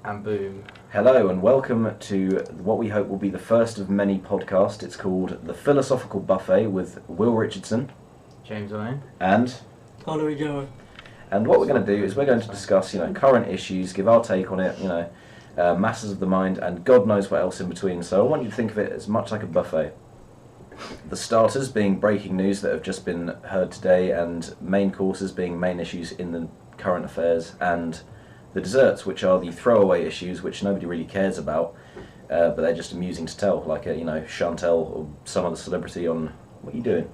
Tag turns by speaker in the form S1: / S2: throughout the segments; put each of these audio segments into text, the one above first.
S1: And boom.
S2: Hello and welcome to what we hope will be the first of many podcasts. It's called The Philosophical Buffet with Will Richardson.
S1: James Owen.
S2: And?
S3: Connery Joe.
S2: And what we're going to do is we're going to discuss, current issues, give our take on it, masses of the mind, and God knows what else in between. So I want you to think of it as much like a buffet. The starters being breaking news that have just been heard today, and main courses being main issues in the current affairs, and the desserts, which are the throwaway issues which nobody really cares about, but they're just amusing to tell, like Chantel or some other celebrity on... What are you doing?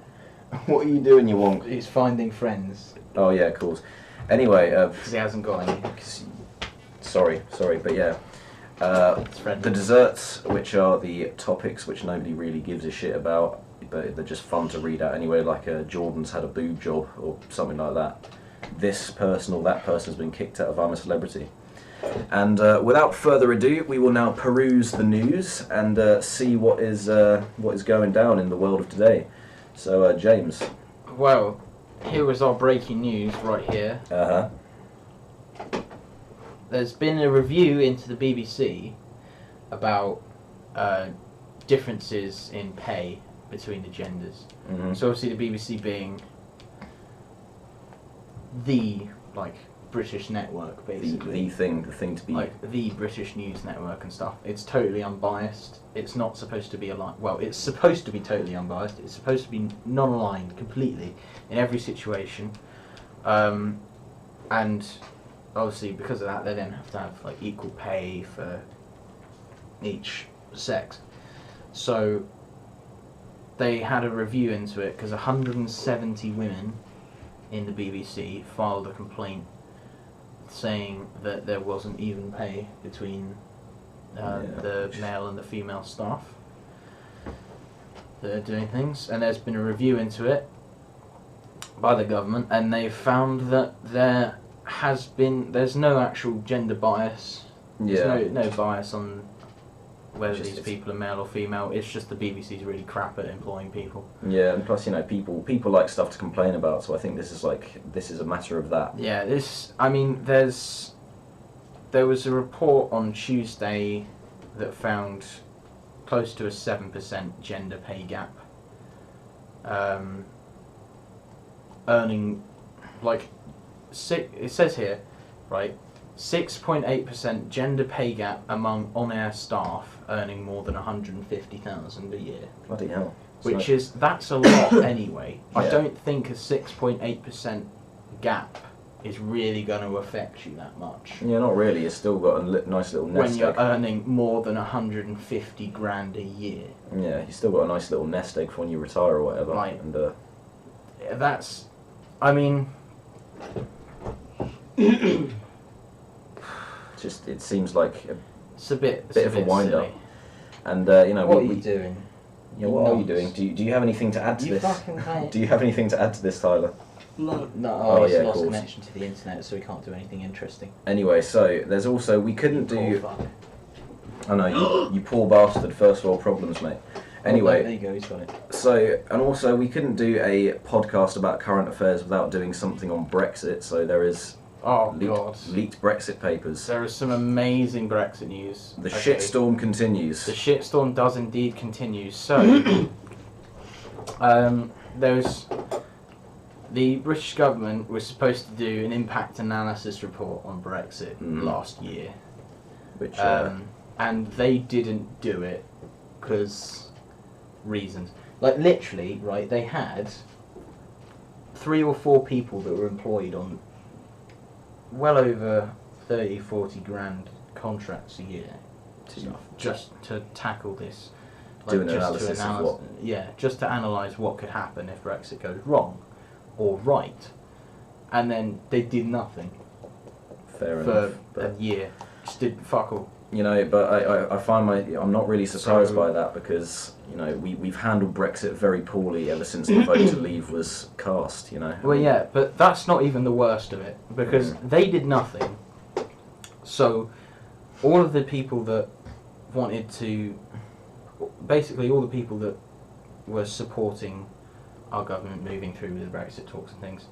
S2: What are you doing, you wonk?
S1: He's finding friends.
S2: Oh yeah, of course. Anyway...
S1: Because he hasn't got any.
S2: Sorry, but yeah. The desserts, which are the topics which nobody really gives a shit about, but they're just fun to read out anyway, like Jordan's had a boob job or something like that. This person or that person has been kicked out of I'm a Celebrity. And without further ado, we will now peruse the news and see what is going down in the world of today. So, James.
S1: Well, here is our breaking news right here.
S2: Uh-huh.
S1: There's been a review into the BBC about differences in pay between the genders.
S2: Mm-hmm.
S1: So obviously the BBC being the British network, basically.
S2: The thing to be...
S1: the British news network and stuff. It's totally unbiased. It's not supposed to be it's supposed to be totally unbiased. It's supposed to be non-aligned completely in every situation. And obviously because of that, they then have to have equal pay for each sex. So they had a review into it because 170 women in the BBC filed a complaint saying that there wasn't even pay between the male and the female staff that are doing things, and there's been a review into it by the government, and they've found that there's no actual gender bias. There's no bias on whether these people are male or female. It's just the BBC's really crap at employing people.
S2: Yeah, and plus, people like stuff to complain about, so I think this is a matter of that.
S1: Yeah, there was a report on Tuesday that found close to a 7% gender pay gap. Earning, it says here, right, 6.8% gender pay gap among on-air staff earning more than 150,000 a year.
S2: Bloody hell.
S1: That's a lot anyway.
S2: Yeah.
S1: I don't think a 6.8% gap is really going to affect you that much.
S2: Yeah, not really. It's still got a nice little nest egg.
S1: When you're earning more than 150 grand a year.
S2: Yeah, you still got a nice little nest egg for when you retire or whatever.
S1: Right.
S2: And it seems like
S1: it's a bit
S2: of a wind
S1: silly.
S2: up. And
S1: what are you doing?
S2: Yeah, what are you doing? Do you have anything to add to this? Do you have anything to add to this, Tyler?
S1: No. He's lost connection to the internet, so we can't do anything interesting.
S2: Anyway, so there's also we couldn't do. I know you poor bastard. First world problems, mate. Anyway,
S1: there you go. He's got it.
S2: So, and also we couldn't do a podcast about current affairs without doing something on Brexit. So there is. Leaked Brexit papers.
S1: There is some amazing Brexit news.
S2: The shitstorm continues.
S1: The shitstorm does indeed continue. So, there's the British government was supposed to do an impact analysis report on Brexit last year,
S2: which
S1: and they didn't do it because reasons. Literally, right? They had 3 or 4 people that were employed on well over 30-40 grand contracts a year just to tackle this.
S2: Do an analysis of what?
S1: Yeah, just to analyse what could happen if Brexit goes wrong or right. And then they did nothing.
S2: Fair
S1: enough. For a year. Just did fuck all.
S2: But I find I'm not really surprised by that because, we've handled Brexit very poorly ever since the vote to leave was cast,
S1: Well, yeah, but that's not even the worst of it because they did nothing. So, all of the people that wanted to... Basically, all the people that were supporting our government moving through with the Brexit talks and things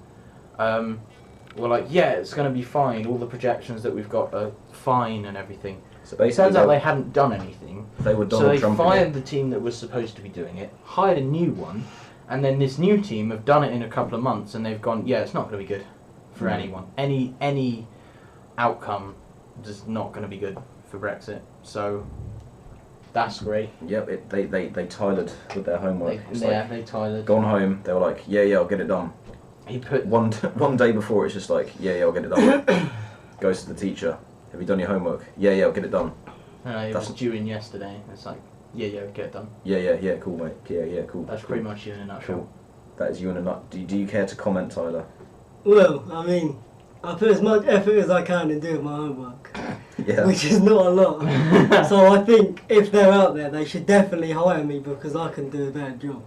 S1: were like, yeah, it's going to be fine. All the projections that we've got are fine and everything.
S2: So
S1: It
S2: basically,
S1: turns out they hadn't done anything.
S2: they were
S1: So
S2: Donald
S1: they
S2: Trump.
S1: fired the team that was supposed to be doing it, hired a new one, and then this new team have done it in a couple of months, and they've gone, yeah, it's not going to be good for anyone. Any outcome is not going to be good for Brexit. So that's great.
S2: Yep, they tilered with their homework.
S1: They tilered.
S2: Gone home, they were like, yeah, I'll get it done.
S1: He put
S2: One day before, it's just like, yeah, I'll get it done. Goes to the teacher, have you done your homework? Yeah, I'll get it done.
S1: He was due in yesterday. It's like, yeah, get it done.
S2: Yeah, cool, mate. Yeah, cool.
S1: That's
S2: cool.
S1: pretty much you in a nutshell.
S2: Cool. That is you in a nut. Do you care to comment, Tyler?
S3: Well, I mean, I put as much effort as I can in doing my homework,
S2: Yeah.
S3: which is not a lot. So I think if they're out there, they should definitely hire me because I can do a better job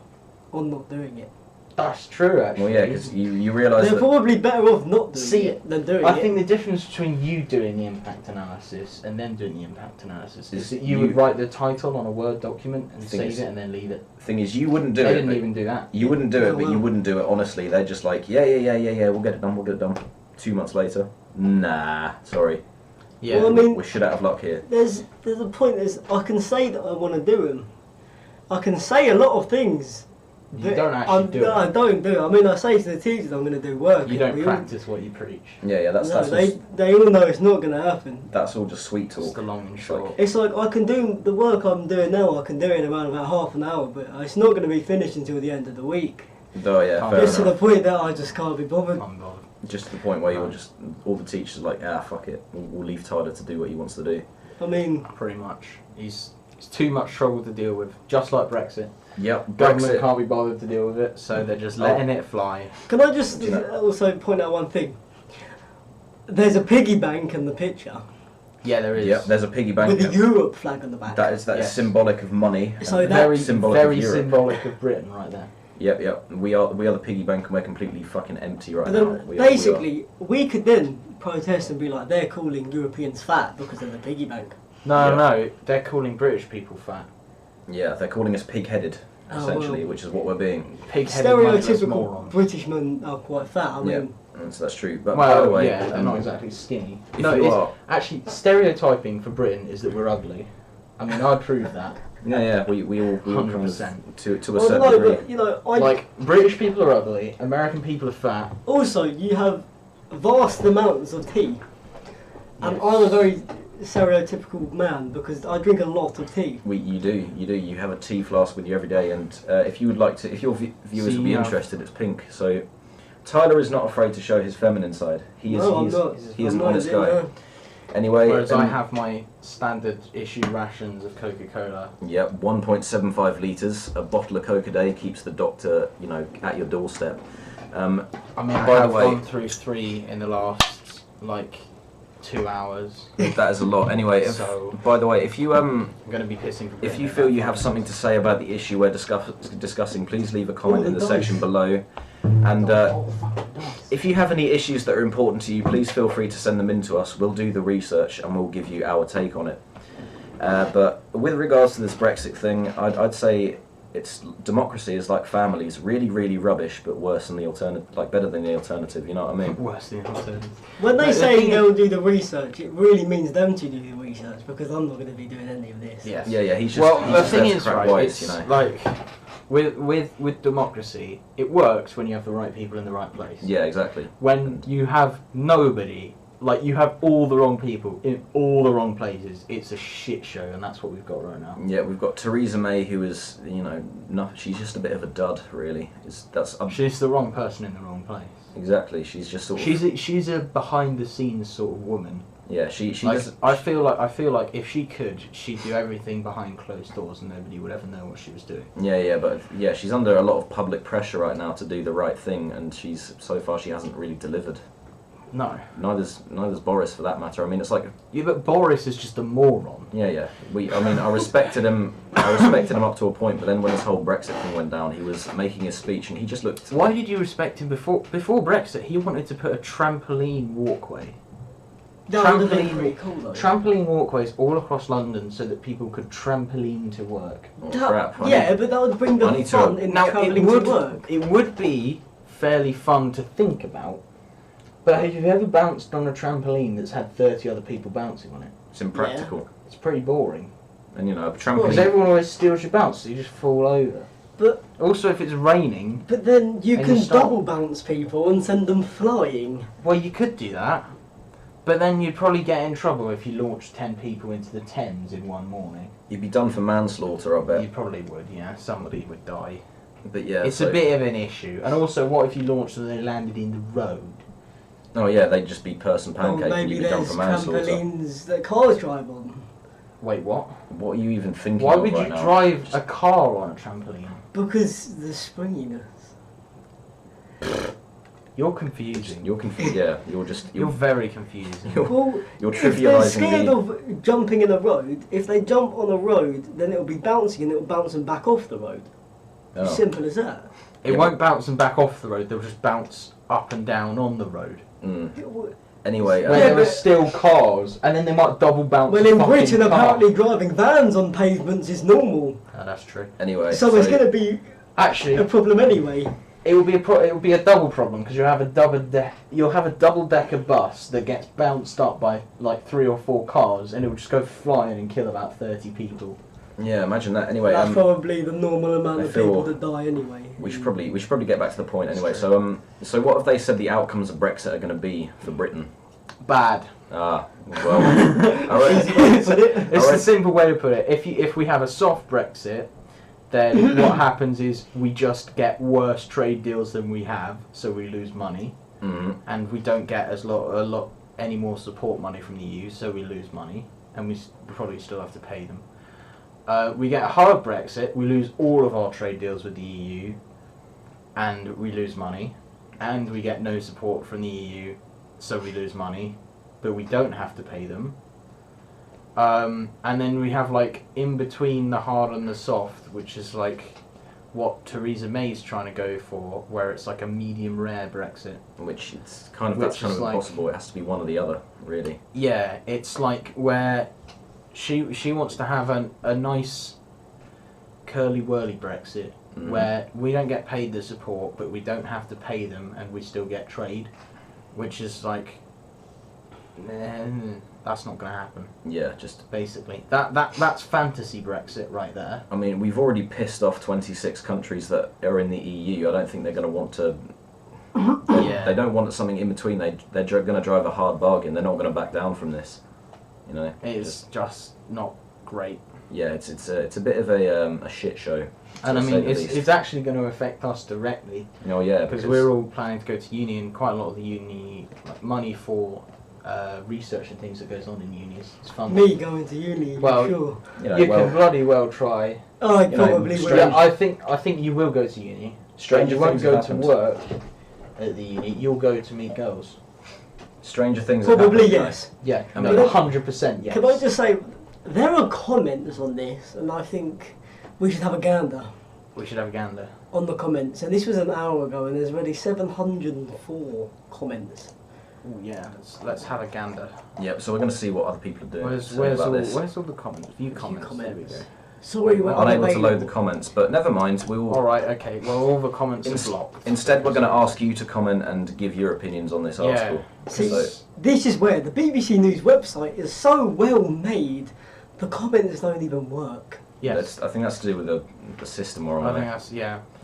S3: on not doing it.
S1: That's true, actually.
S2: Well, yeah, because you realise
S3: They're
S2: that...
S3: probably better off not doing
S1: See,
S3: it than doing
S1: I
S3: it.
S1: think the difference between you doing the impact analysis and them doing the impact analysis is that you
S2: you-
S1: would write the title on a Word document and
S2: Thing
S1: save
S2: is-
S1: it and then leave it.
S2: thing is, you wouldn't do
S1: They
S2: it.
S1: didn't
S2: but-
S1: even do that.
S2: You wouldn't do it,
S3: Oh,
S2: but you
S3: well.
S2: wouldn't do it honestly. They're just like, yeah, we'll get it done. 2 months later, nah, sorry.
S1: Yeah.
S3: Well, I mean,
S2: We're shit out of luck here.
S3: there's a point is I can say that I want to do them. I can say a lot of things.
S1: You
S3: that
S1: don't actually do
S3: I
S1: it.
S3: don't do it. I mean, I say to the teachers I'm going to do work.
S1: You
S3: and
S1: don't
S3: we all-
S1: practice what you preach.
S2: Yeah, that's
S3: No,
S2: all,
S3: they all know it's not going to happen.
S2: that's all just sweet
S1: It's
S2: talk.
S1: the long and
S2: It's
S1: short.
S2: like-
S3: It's like I can do the work I'm doing now. I can do it in around about half an hour, but it's not going to be finished until the end of the week.
S2: Oh yeah,
S1: Can't
S2: fair
S3: Just to
S2: enough.
S3: the point that I just can't be bothered.
S1: I'm bothered.
S2: Just to the point where you're just all the teachers are like, fuck it, we'll leave Tyler to do what he wants to do.
S3: I mean,
S1: Pretty much. It's too much trouble to deal with. Just like Brexit.
S2: Yep,
S1: Government
S2: Brexit.
S1: can't be bothered to deal with it, so they're just letting it fly.
S3: can I just
S2: Do you know-
S3: also point out one thing? There's a piggy bank in the picture
S1: Yeah, there is.
S2: Yep, there's a piggy bank.
S3: with the Europe flag on the back.
S2: That is
S1: Yes.
S2: symbolic of money.
S3: So
S2: and
S3: that-
S1: very
S2: symbolic
S1: very
S2: of Europe.
S1: symbolic of Britain right there.
S2: Yep. We are the piggy bank, and we're completely fucking empty right
S3: But
S2: now.
S3: then
S2: We
S3: basically, we could then protest and be like, they're calling Europeans fat because of the piggy bank.
S1: No,
S2: Yeah.
S1: no, they're calling British people fat.
S2: Yeah, they're calling us pig-headed,
S3: Oh,
S2: essentially,
S3: well.
S2: which is what we're being.
S1: Pig-headed mindless
S3: Stereotypical
S1: morons.
S3: British men are quite fat. I
S2: Yeah,
S3: mean,
S2: and so that's true. But by the
S1: Well,
S2: way,
S1: yeah, they're not exactly skinny.
S2: if
S1: No,
S2: you
S1: it's
S2: are,
S1: actually stereotyping for Britain is that we're ugly. I mean, I'd prove that.
S2: we all kind of
S1: 100%.
S2: to a
S3: well,
S2: certain
S3: no,
S2: degree.
S3: but you know, I
S1: Like British people are ugly, American people are fat.
S3: also you have vast amounts of tea, and
S1: Yes.
S3: I'm a very stereotypical man because I drink a lot of tea.
S2: You do. You have a tea flask with you every day, and if you would like to, if your viewers
S1: See,
S2: would be
S1: you have-
S2: interested, it's pink. So Tyler is not afraid to show his feminine side. He is.
S3: No, I'm
S2: He is,
S3: not.
S2: he is
S3: I'm
S2: an
S3: not,
S2: honest
S3: you
S2: guy.
S3: know.
S2: Anyway,
S1: Whereas I have my standard issue rations of Coca-Cola.
S2: Yep, 1.75 litres. A bottle of Coke a day keeps the doctor, at your doorstep.
S1: I mean, I
S2: By the
S1: have
S2: way-
S1: gone through 3 in the last, 2 hours.
S2: That is a lot. Anyway,
S1: So-
S2: by the way, if you
S1: I'm going to be pissing for
S2: if
S1: Britain
S2: you
S1: in
S2: feel
S1: about
S2: you have
S1: 5
S2: something to
S1: minutes.
S2: say about the issue we're discussing, please leave a comment
S3: Oh,
S2: in the
S3: nice.
S2: section below. And if you have any issues that are important to you, please feel free to send them in to us. We'll do the research and we'll give you our take on it. But with regards to this Brexit thing, I'd say democracy is like families, really, really rubbish, but worse than the alternative, better than the alternative. You know what I mean?
S1: Worse than alternative.
S3: When they
S1: No, the
S3: say
S1: thing is-
S3: they'll do the research, it really means them to do the research because I'm not going to be doing any of this.
S1: Yes.
S2: Yeah. He's just.
S1: Well,
S2: he's
S1: the
S2: just
S1: thing
S2: there to
S1: is,
S2: crack
S1: right,
S2: wise,
S1: it's
S2: you know.
S1: like with democracy, it works when you have the right people in the right place.
S2: Yeah, exactly.
S1: When you have nobody, you have all the wrong people in all the wrong places, it's a shit show, and that's what we've got right now.
S2: Yeah, we've got Theresa May, who is, she's just a bit of a dud, really.
S1: She's the wrong person in the wrong place.
S2: Exactly. She's just sort of.
S1: She's a behind the scenes sort of woman.
S2: Yeah, she
S1: Like,
S2: doesn't.
S1: I feel like if she could, she'd do everything behind closed doors, and nobody would ever know what she was doing.
S2: But she's under a lot of public pressure right now to do the right thing, and so far she hasn't really delivered.
S1: No.
S2: Neither's Boris, for that matter. I mean, it's like.
S1: Yeah, but Boris is just a moron.
S2: Yeah. I respected him. I respected him up to a point, but then when this whole Brexit thing went down, he was making his speech, and he just looked.
S1: Why did you respect him before Brexit? He wanted to put a trampoline walkway.
S3: That would have been
S1: Trampoline-
S3: pretty cool though.
S1: Trampoline walkways all across London so that people could trampoline to work.
S2: Oh, crap.
S3: Yeah, but that would bring the
S2: I need to-
S3: fun in
S1: Now
S3: travelling to work.
S1: it would be fairly fun to think about, But have you ever bounced on a trampoline that's had 30 other people bouncing on it?
S2: It's impractical.
S1: It's pretty boring.
S2: And you know, a
S1: Because
S2: trampoline.
S1: everyone always steals your bounce, so you just fall over.
S3: But
S1: Also, if it's raining,
S3: but then you
S1: And
S3: can
S1: you start-
S3: double bounce people and send them flying.
S1: well, you could do that. But then you'd probably get in trouble if you launched 10 people into the Thames in one morning.
S2: You'd be done for manslaughter, I bet.
S1: You probably would, yeah. Somebody would die.
S2: But yeah,
S1: It's
S2: so-
S1: a bit of an issue. And also, what if you launched and they landed in the road?
S2: Oh yeah, they'd just be person
S3: Or
S2: pancake and
S3: maybe
S2: you'd be done
S3: there's
S2: for manslaughter.
S3: trampolines that cars drive on.
S1: Wait, what?
S2: What are you even thinking
S1: Why
S2: of
S1: would
S2: right
S1: you
S2: now?
S1: drive a car on a trampoline?
S3: Because the springiness.
S1: You're confusing.
S2: You're confused. Yeah, you're just
S1: You're very confusing.
S3: Well,
S2: you're
S3: if they're
S2: trivialising
S3: scared
S2: the.
S3: of jumping in a road, if they jump on a road, then it'll be bouncing and it'll bounce them back off the road.
S2: Oh.
S3: Simple as that.
S1: It
S2: Yeah,
S1: won't bounce them back off the road, they'll just bounce up and down on the road.
S2: Mm. Anyway,
S1: Where
S3: Yeah,
S1: there are
S3: but-
S1: still cars, and then they might double bounce
S3: Well,
S1: a
S3: in
S1: fucking
S3: Britain,
S1: car.
S3: apparently driving vans on pavements is normal.
S1: Oh, that's true.
S2: anyway.
S3: So it's going to be a
S1: Actually,
S3: problem anyway.
S1: it will be a double problem because you'll have a double decker bus that gets bounced up by like 3 or 4 cars, and it will just go flying and kill about 30 people.
S2: Yeah, imagine that. Anyway,
S3: That's probably the normal amount
S2: I
S3: of
S2: feel-
S3: people that die anyway.
S2: we should probably get back to the point anyway.
S1: That's
S2: So what have they said the outcomes of Brexit are going to be for Britain?
S1: Bad.
S2: Ah, well, alright.
S3: Easy way to put it.
S1: It's
S2: Alright.
S1: the simple way to put it. If we have a soft Brexit, then what happens is we just get worse trade deals than we have, so we lose money,
S2: Mhm.
S1: and we don't get a lot any more support money from the EU, so we lose money, and we probably still have to pay them. We get a hard Brexit, we lose all of our trade deals with the EU, and we lose money, and we get no support from the EU, so we lose money, but we don't have to pay them. And then we have like in between the hard and the soft, which is like what Theresa May's trying to go for, where it's like a medium rare Brexit.
S2: Which it's kind of
S1: Which
S2: that's kind
S1: is
S2: of
S1: like-
S2: impossible. It has to be one or the other, really.
S1: Yeah, it's like where she wants to have a nice curly whirly Brexit,
S2: Mhm.
S1: where we don't get paid the support, but we don't have to pay them, and we still get trade, which is like, that's not going to happen.
S2: Yeah, just.
S1: Basically, that's fantasy Brexit right there.
S2: I mean, we've already pissed off 26 countries that are in the EU. I don't think they're going to want to.
S1: Yeah.
S2: They don't want something in between. They're going to drive a hard bargain. They're not going to back down from this. You know.
S1: It's just not great.
S2: Yeah, it's a bit of a shit show.
S1: And I
S2: to say
S1: mean,
S2: the least.
S1: it's actually going to affect us directly,
S2: Oh yeah,
S1: because we're all planning to go to uni, and quite a lot of the uni like, money for research and things that goes on in uni is funded.
S3: Me going to uni,
S1: Well,
S3: sure.
S2: you know,
S1: You
S2: well,
S1: can bloody well try.
S3: I
S2: you know,
S3: probably
S2: strange-
S3: will.
S1: Yeah, I think you will go to uni.
S2: Stranger
S1: You won't
S2: things
S1: go
S2: have
S1: to
S2: happened.
S1: work at the uni. You'll go to meet girls.
S2: Stranger things. have
S3: Probably
S2: happened,
S3: yes.
S1: Yeah,
S2: I
S1: no,
S2: mean-
S1: 100% yes.
S3: Can I just say, there are comments on this, and I think we should have a gander
S1: We should have a gander.
S3: on the comments. And this was an hour ago, and there's already 704 comments.
S1: Oh yeah, let's have a gander.
S2: Yep. So we're going to see what other people are doing.
S1: Where's
S2: saying about this.
S1: all the comments? View comments. There we go.
S3: Sorry, we're
S2: Unable to load the
S3: unavailable.
S2: comments, but never mind. We will.
S1: All right, okay. Well, all the comments
S2: Ins-
S1: are blocked.
S2: Instead, we're going to ask you to comment and give your opinions on this
S1: Yeah.
S2: article.
S3: See,
S2: So,
S3: this is where the BBC News website is so well made, the comments don't even work.
S1: Yes,
S2: I think that's to do with the system we're on.
S1: I think
S2: there.
S1: that's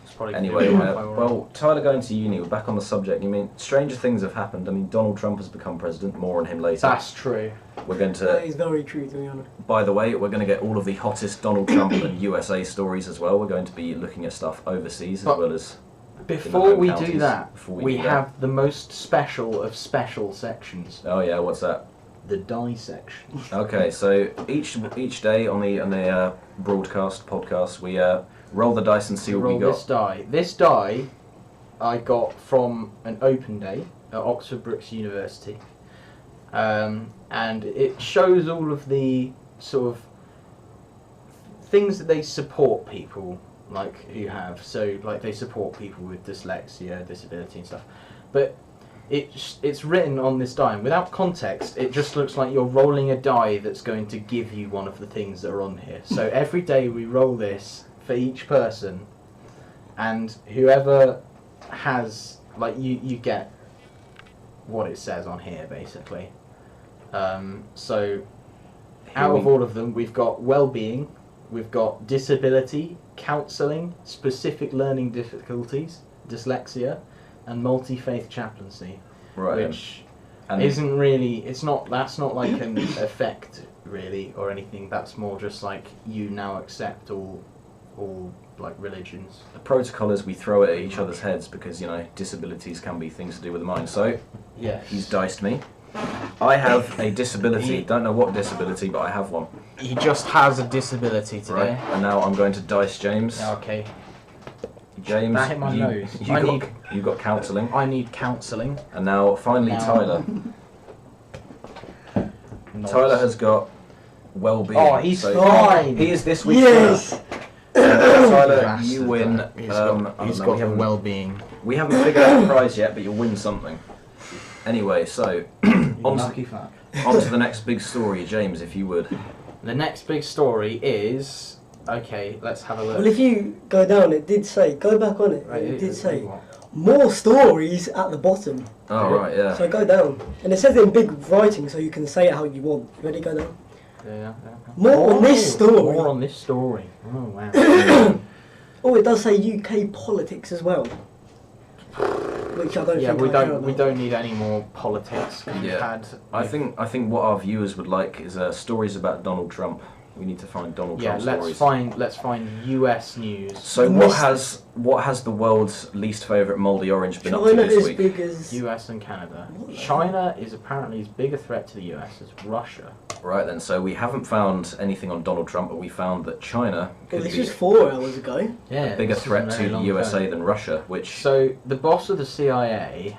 S1: It's probably
S2: Anyway,
S1: Wi-Fi
S2: well, Tyler going to uni, we're back on the subject. You mean, stranger things have happened. I mean, Donald Trump has become president. More on him later.
S1: that's true.
S2: We're going
S3: That
S2: to,
S3: is very true, to be honest.
S2: by the way, we're going to get all of the hottest Donald Trump and USA stories as well. We're going to be looking at stuff overseas as
S1: But
S2: well as
S1: Before
S2: home
S1: we
S2: counties,
S1: do that,
S2: before
S1: we
S2: do that.
S1: have the most special of special sections,
S2: Oh yeah, what's that?
S1: the die section.
S2: Okay, so each day on the broadcast podcast, we roll the dice and see what
S1: Roll
S2: we got.
S1: this die. This die I got from an open day at Oxford Brookes University, and it shows all of the sort of things that they support people like who have. So like they support people with dyslexia, disability and stuff, but it's written on this die, and without context it just looks like you're rolling a die that's going to give you one of the things that are on here. So every day we roll this for each person, and whoever has, like, you get what it says on here, basically. So, out of all of them, we've got well-being, we've got disability, counselling, specific learning difficulties, dyslexia, and multi-faith chaplaincy,
S2: Right.
S1: which
S2: and
S1: isn't really. That's not like an effect really or anything. That's more just like you now accept all like religions.
S2: the protocol is we throw it at each other's heads because, disabilities can be things to do with the mind. So,
S1: Yeah.
S2: he's diced me. I have a disability. Don't know what disability, but I have one.
S1: He just has a disability today.
S2: Right. And now I'm going to dice James.
S1: Okay.
S2: James,
S1: That hit my nose.
S2: You got counselling.
S1: I need counselling.
S2: And now, finally,
S1: Now-
S2: Tyler. Tyler has got well-being.
S1: Oh, he's
S2: so
S1: fine.
S2: He is this week's
S3: Yes!
S2: Tyler,
S1: Bastard,
S2: you win.
S1: that. He's
S2: I
S1: got, he's
S2: don't know,
S1: got
S2: we haven't-
S1: well-being.
S2: We haven't figured out the prize yet, but you'll win something. Anyway, so
S1: Lucky fuck.
S2: on to the next big story, James, if you would.
S1: The next big story is... Okay, let's have a look.
S3: Well, if you go down, it did say, go back on it,
S1: Right,
S3: it did say,
S1: what?
S3: more stories at the bottom.
S2: Oh, right, yeah.
S3: So go down. And it says it in big writing so you can say it how you want. Ready, go down.
S1: Yeah.
S3: More on this story.
S1: More on this story. Oh, wow.
S3: Oh, it does say UK politics as well. Which I don't
S1: Yeah,
S3: think
S1: we
S3: I care
S1: don't
S3: about.
S1: need any more politics. We've
S2: Yeah.
S1: had.
S2: I think what our viewers would like is stories about Donald Trump. We need to find Donald
S1: Yeah,
S2: Trump
S1: let's
S2: stories.
S1: find US news.
S2: So
S3: Mr.
S2: what has the world's least favourite mouldy orange been up to
S3: China
S2: this
S3: as
S2: week?
S3: big as...
S1: US and Canada.
S3: What the
S1: China is apparently as big a threat to the US as Russia.
S2: Right then, so we haven't found anything on Donald Trump, but we found that China
S3: Well,
S2: could
S3: this
S2: be
S3: was 4 hours ago.
S1: Yeah,
S2: a bigger
S1: this is a
S2: threat
S1: very
S2: to the
S1: long
S2: USA
S1: time.
S2: than Russia, which
S1: So the boss of the CIA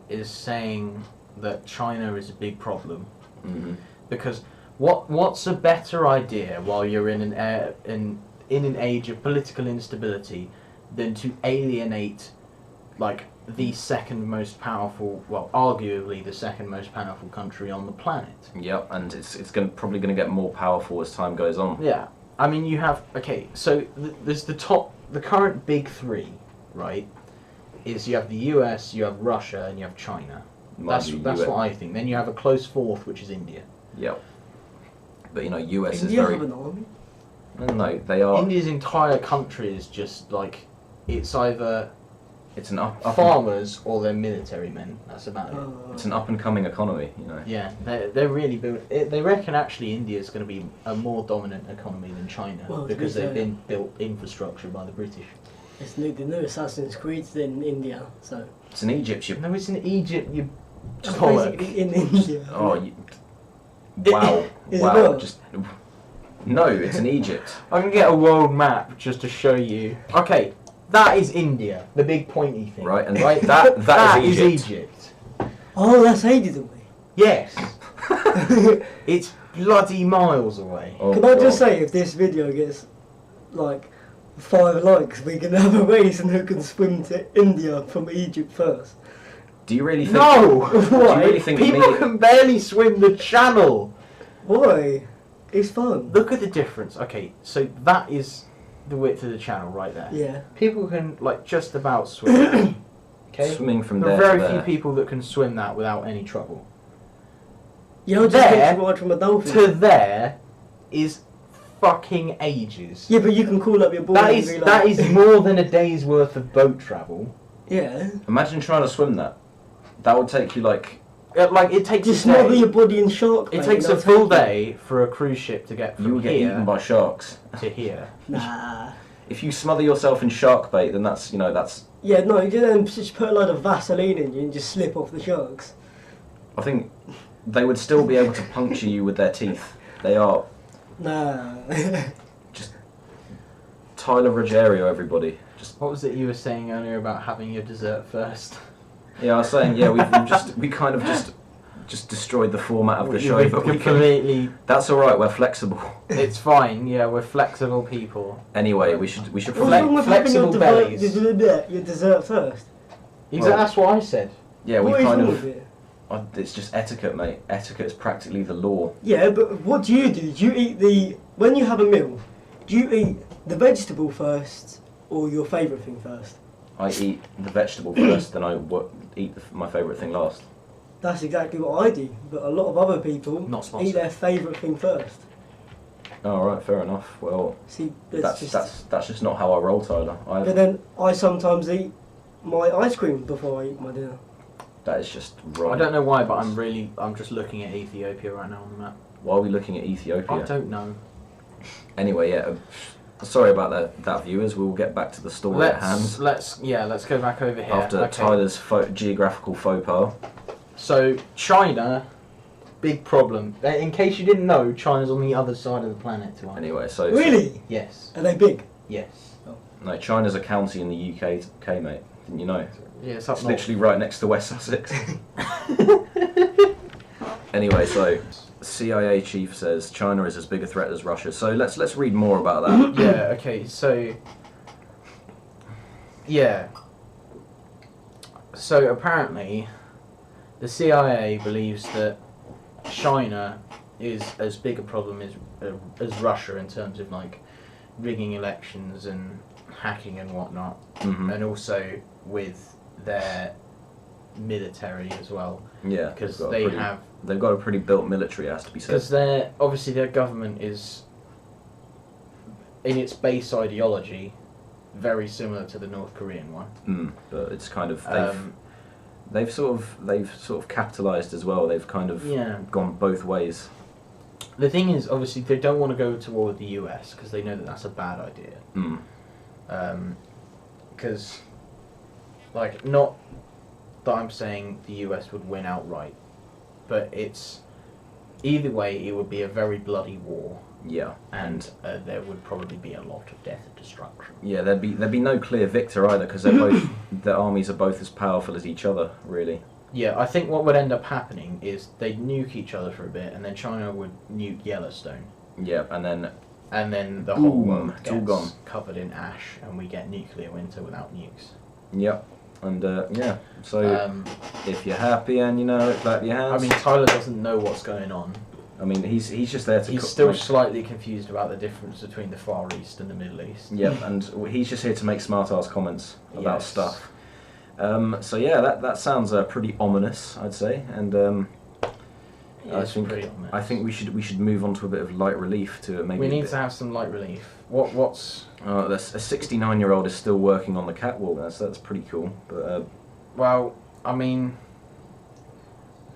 S1: is saying that China is a big problem
S2: Mhm.
S1: because what's a better idea while you're in an age of political instability than to alienate like the second most powerful, well, arguably the second most powerful country on the planet.
S2: Yep, and it's probably going to get more powerful as time goes on.
S1: Yeah, I mean you have so there's the current big three, right? Is you have the US, you have Russia, and you have China. That's what I think. Then you have a close fourth, which is India.
S2: Yep. But US
S3: India
S2: is
S3: have
S2: very
S3: an army?
S2: no, they are.
S1: India's entire country is just like it's either
S2: It's an up
S1: farmers or they're military men. That's about it.
S2: it's an up and coming economy.
S1: Yeah, they're really they reckon actually India's going to be a more dominant economy than China
S3: Well, to
S1: because
S3: be
S1: they've
S3: fair-
S1: been built infrastructure by the British.
S3: It's the new Assassin's Creed's in India, so...
S2: It's in Egypt.
S1: No, it's in Egypt. You
S3: It's
S1: bollock.
S3: basically in India.
S2: Wow.
S3: Is it
S2: Wow.
S3: not?
S2: Just no, it's in Egypt.
S1: I can get a world map just to show you. Okay, that is India, the big pointy thing.
S2: Right, and
S1: right?
S2: that is Egypt.
S1: Egypt.
S3: Oh, that's ages away.
S1: Yes. It's bloody miles away.
S2: Oh,
S3: Can I just
S2: God.
S3: say, if this video gets, like, 5 likes, we can have a race and who can swim to India from Egypt first.
S2: Do you really think?
S1: No!
S2: Do you really think
S1: People
S2: me?
S1: can barely swim the channel.
S3: Why? It's fun.
S1: Look at the difference. Okay, so that is the width of the channel right there.
S3: Yeah.
S1: People can like just about swim. Okay.
S2: Swimming from
S1: There are
S2: there
S1: very
S2: to
S1: few
S2: there.
S1: people that can swim that without any trouble.
S3: You know, just
S1: There
S3: picture right from a dolphin.
S1: To there is fucking ages.
S3: Yeah, but you can call up your boy
S1: That
S3: and
S1: is
S3: be like...
S1: that is more than a day's worth of boat travel.
S3: Yeah.
S2: Imagine trying to swim that. That would take you like.
S1: Like it takes
S3: Just
S1: a day.
S3: smother your body in shark bait
S1: It takes
S3: and
S1: a
S3: they'll
S1: full
S3: take
S1: day for a cruise ship to get
S2: You
S1: from
S2: would get eaten
S1: here
S2: by sharks.
S1: to here.
S3: you. Nah.
S2: If you smother yourself in shark bait, then that's that's.
S3: Yeah, no, you just put a load of Vaseline in you and just slip off the sharks.
S2: I think they would still be able to puncture you with their teeth. They are
S3: Nah.
S2: Tyler Ruggiero, everybody. Just
S1: What was it you were saying earlier about having your dessert first?
S2: yeah, I was saying yeah, we kind of just destroyed the format of the show,
S1: We've
S2: but we can.
S1: completely.
S2: That's all right. We're flexible.
S1: It's fine. Yeah, we're flexible people.
S2: Anyway, we should
S3: What's
S1: Flex-
S3: wrong with having your,
S1: flexible bellies.
S3: your dessert first?
S1: Exactly. That's what I said.
S2: yeah, we
S3: What is
S2: kind
S3: wrong
S2: of.
S3: with it?
S2: It's just etiquette, mate. Etiquette is practically the law.
S3: Yeah, but what do you do? Do you eat when you have a meal, do you eat the vegetable first or your favourite thing first?
S2: I eat the vegetable first, then I eat my favourite thing last.
S3: That's exactly what I do, but a lot of other people
S1: Not sponsored.
S3: eat their favourite thing first.
S2: Oh, right, fair enough. Well,
S3: See,
S2: that's just not how I roll, Tyler.
S3: But then I sometimes eat my ice cream before I eat my dinner.
S2: That is just wrong.
S1: I don't know why, but I'm just looking at Ethiopia right now on the map.
S2: Why are we looking at Ethiopia?
S1: I don't know.
S2: Anyway, yeah. Sorry about that, viewers. We'll get back to the story at hand.
S1: Let's go back over here.
S2: After
S1: Okay.
S2: Tyler's geographical faux pas.
S1: So China, big problem. In case you didn't know, China's on the other side of the planet to us.
S2: Anyway, so
S3: Really?
S1: Yes.
S3: Are they big?
S1: Yes.
S2: no, China's a county in the UK, mate. Didn't you know?
S1: Yeah, it's up
S2: It's
S1: north.
S2: literally right next to West Sussex. Anyway, so CIA chief says China is as big a threat as Russia. So let's read more about that.
S1: Yeah. Okay. So. Yeah. So apparently, the CIA believes that China is as big a problem as Russia in terms of like rigging elections and hacking and whatnot,
S2: Mhm.
S1: and also with their military as well,
S2: Yeah,
S1: because
S2: they've got a pretty built military, it has to be said.
S1: because their government is in its base ideology very similar to the North Korean one.
S2: But it's kind of
S1: Um,
S2: they've sort of capitalised as well. They've kind of
S1: yeah.
S2: gone both ways.
S1: The thing is, obviously, they don't want to go to war with the US because they know that that's a bad idea. Because, like, not that I'm saying the US would win outright, but it's either way, it would be a very bloody war,
S2: Yeah,
S1: and there would probably be a lot of death and destruction.
S2: yeah. There'd be no clear victor either because their armies are both as powerful as each other, really.
S1: Yeah, I think what would end up happening is they'd nuke each other for a bit, and then China would nuke Yellowstone.
S2: Yeah, and
S1: And then the whole
S2: Boom,
S1: world
S2: it's all
S1: gets
S2: gone.
S1: covered in ash, and we get nuclear winter without nukes.
S2: yeah, and yeah. So
S1: Um,
S2: if you're happy and you know it, clap your
S1: I
S2: hands.
S1: mean, Tyler doesn't know what's going on.
S2: He's just there to.
S1: He's still slightly confused about the difference between the Far East and the Middle East.
S2: Yeah, and he's just here to make smart-ass comments about
S1: Yes.
S2: stuff. So yeah, that sounds pretty ominous, I'd say, and
S1: Yeah, it's pretty ominous.
S2: I think we should move on to a bit of light relief to maybe.
S1: We need to have some light relief. What's...
S2: A 69-year-old is still working on the catwalk. That's pretty cool. But
S1: Well, I mean...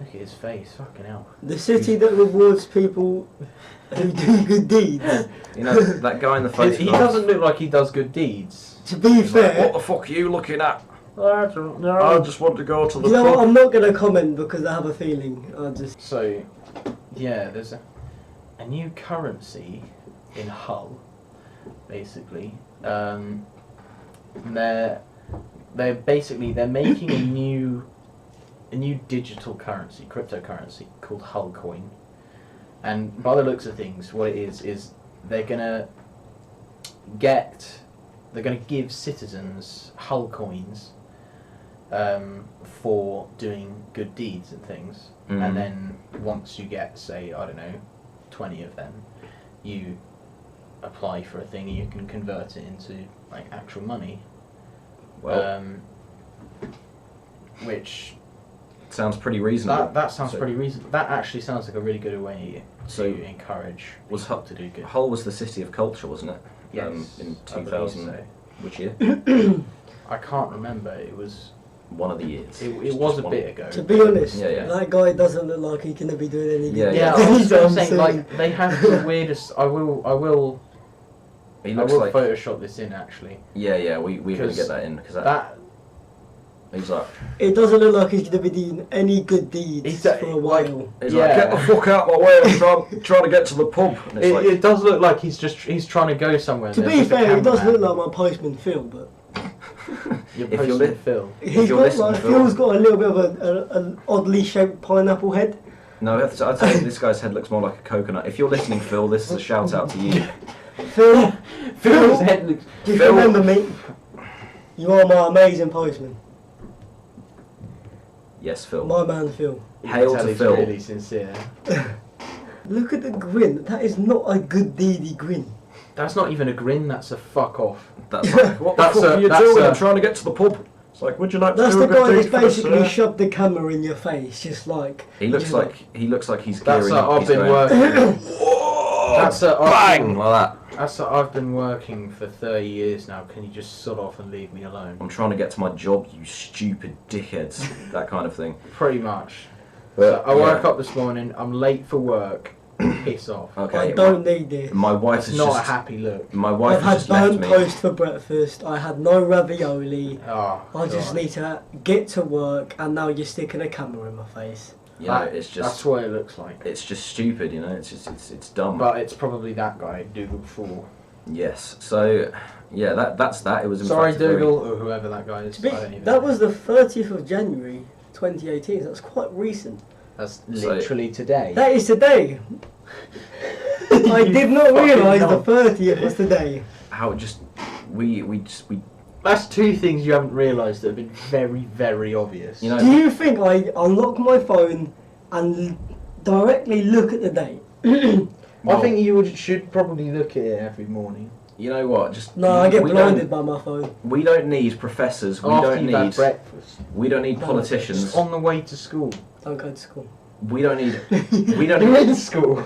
S1: Look at his face, fucking hell.
S3: The city that rewards people who do good deeds.
S2: you know that guy in the photograph.
S1: He doesn't look like he does good deeds.
S3: To be
S2: He's like,
S3: fair,
S2: what the fuck are you looking at?
S1: I don't know.
S2: I just want to go to the
S3: you know
S2: pub.
S3: what, I'm not going to comment because I have a feeling. I just...
S1: So, yeah, there's a new currency in Hull, basically. They're making a new digital currency, cryptocurrency called Hull Coin. And by the looks of things, what it is they're gonna give citizens Hull coins for doing good deeds and things.
S2: Mhm.
S1: And then once you get, say, I don't know, 20 of them, you apply for a thing and you can convert it into like actual money.
S2: Well, which sounds pretty reasonable.
S1: That sounds
S2: So-
S1: pretty reasonable. That actually sounds like a really good way
S2: So
S1: to encourage
S2: was
S1: people
S2: Hull
S1: to do good.
S2: Hull was the city of culture, wasn't it?
S1: Yes,
S2: In
S1: I believe
S2: 2000,
S1: so.
S2: which year?
S1: I can't remember. It was
S2: One of the years.
S1: it
S2: Just
S1: was a
S2: one-
S1: bit ago.
S3: To be honest,
S2: Yeah.
S3: that guy doesn't look like he's going to be doing any good.
S2: Yeah,
S1: Yeah,
S2: yeah.
S1: I was
S3: Anytime
S1: saying
S3: soon.
S1: like they have the weirdest. I will
S2: He looks like.
S1: Photoshop this in actually.
S2: Yeah. We're gonna
S1: 'Cause
S2: get that in because
S1: That
S2: he's like.
S3: It doesn't look like he's going to be doing any good deeds
S1: He's
S3: for a
S1: like-
S3: while.
S2: He's
S1: Yeah.
S2: like, get the fuck out of my way! I'm trying to get to the pub. And it's like,
S1: it does look like he's trying to go somewhere.
S3: To
S1: There's
S3: be
S1: just a
S3: fair, he does
S1: cameraman.
S3: look like my postman Phil, but
S1: Your
S2: If you're
S1: Postman
S2: lit-
S1: Phil.
S3: he's
S2: you're
S3: got
S2: listening,
S3: like
S2: Phil.
S3: Phil's got a little bit of an oddly shaped pineapple head.
S2: no, I'd say this guy's head looks more like a coconut. If you're listening, Phil, this is a shout out to you.
S3: Phil,
S1: Phil's head looks.
S3: do you
S2: Phil.
S3: remember me? You are my amazing postman,
S2: Yes, Phil.
S3: my man Phil.
S2: Hail
S1: Tell
S2: to
S1: he's
S2: Phil.
S1: Really sincere.
S3: Look at the grin. That is not a good deedy grin.
S1: That's not even a grin. That's a fuck off.
S2: That's like, what the
S1: That's
S2: fuck
S1: a-
S2: are you
S1: that's
S2: doing?
S1: a-
S2: I'm trying to get to the pub. It's like, would you like
S3: That's
S2: to
S3: the
S2: do a good
S3: guy
S2: deed
S3: that's
S2: for us,
S3: basically
S2: sir?
S3: shoved the camera in your face, just like.
S2: He looks
S3: you know.
S2: like he's
S1: That's
S2: gearing up.
S1: I've
S2: He's
S1: been
S2: going,
S1: working.
S2: Whoa!
S1: That's
S2: Bang like that.
S1: That's I've been working for 30 years now. Can you just sod off and leave me alone?
S2: I'm trying to get to my job, you stupid dickheads. That kind of thing.
S1: Pretty much.
S2: But,
S1: So I woke
S2: yeah.
S1: up this morning. I'm late for work. Piss off.
S2: Okay.
S3: I don't need this.
S2: My wife
S1: That's
S2: is
S1: not
S2: just.
S1: a happy look.
S2: My wife
S3: I've
S2: has
S3: had
S2: just left
S3: burnt
S2: me.
S3: toast for breakfast. I had no ravioli.
S1: Oh,
S3: I just
S1: God.
S3: need to get to work, and now you're sticking a camera in my face.
S2: You know, it's
S1: That's
S2: just.
S1: what it looks like.
S2: It's just stupid, you know. It's just it's dumb.
S1: But it's probably that guy, Dougal Fool.
S2: Yes. So, yeah, that's that. It was. In
S1: Sorry,
S2: fact a very-
S1: Dougal, or whoever that guy is. I don't even
S3: That
S1: know.
S3: was the 30th of January 2018. So that's quite recent.
S1: That's
S2: So-
S1: literally today.
S3: That is today. I did not
S1: fucking
S3: realise the
S1: knob.
S3: 30th was today.
S2: How it just we
S1: That's two things you haven't realised that have been very, very obvious.
S2: you know.
S3: Do you think I unlock my phone and directly look at the date?
S1: I
S2: well,
S1: think you should probably look at it every morning.
S2: You know what? Just
S3: No, I get
S2: we
S3: blinded
S2: don't-
S3: by my phone.
S2: We don't need professors. We
S1: After
S2: don't
S1: you've had
S2: need.
S1: breakfast.
S2: We don't need
S3: No,
S2: politicians.
S1: Just on the way to school.
S3: Don't go to school.
S2: We don't need. We don't
S1: You're
S2: need.
S1: in school.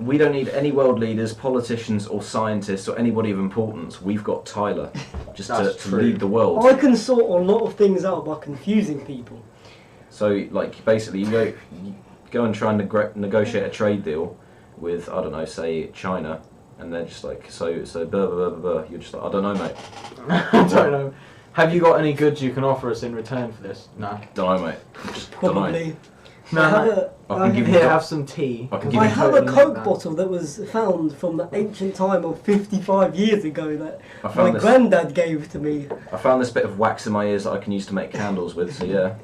S2: We don't need any world leaders, politicians, or scientists, or anybody of importance. We've got Tyler, just to
S1: That's true.
S2: lead the world.
S3: I can sort a lot of things out by confusing people.
S2: So, like, basically, you go and try and negotiate a trade deal with, I don't know, say China, and they're just like, so blah blah blah blah blah. You're just like, I don't know, mate.
S1: I don't know. Have you got any goods you can offer us in return for this? No.
S2: Don't know, mate. Just don't know.
S3: Probably.
S1: No,
S3: I have
S1: no.
S3: a,
S2: I can give you
S1: Here,
S2: a-
S1: have some tea.
S2: I can
S1: 'cause
S2: give
S3: I
S2: you-
S3: have a
S1: totally make
S3: Coke
S1: that.
S3: bottle that was found from the ancient time of 55 years ago that
S2: I
S3: my
S2: found this.
S3: granddad gave to me.
S2: I found this bit of wax in my ears that I can use to make candles with. So yeah,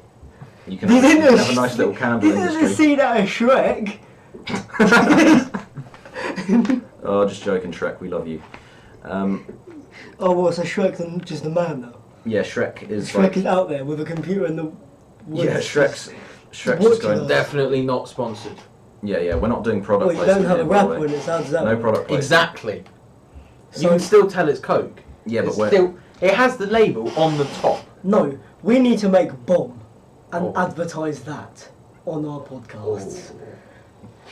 S2: you can
S3: Didn't
S2: have a nice little candle
S3: Didn't you
S2: industry.
S3: see that as Shrek?
S2: Oh, just joking, Shrek. We love you.
S3: Oh, well, so Shrek's just a man now.
S2: Yeah, Shrek is
S3: Shrek
S2: like.
S3: is out there with a computer in the woods.
S2: Yeah, Shrek's just
S3: watching
S2: going.
S3: us.
S1: Definitely not sponsored.
S2: Yeah. We're not doing product
S3: Well, you don't
S2: placement
S3: have a
S2: here, by the
S3: rapper
S2: way.
S3: in it, so how does that
S2: No
S3: work?
S2: product placement.
S1: Exactly.
S3: So-
S1: You can still tell it's Coke.
S2: Yeah, but
S1: It's
S2: we're.
S1: still, it has the label on the top.
S3: No, we need to make bomb and
S1: Oh.
S3: advertise that on our podcasts.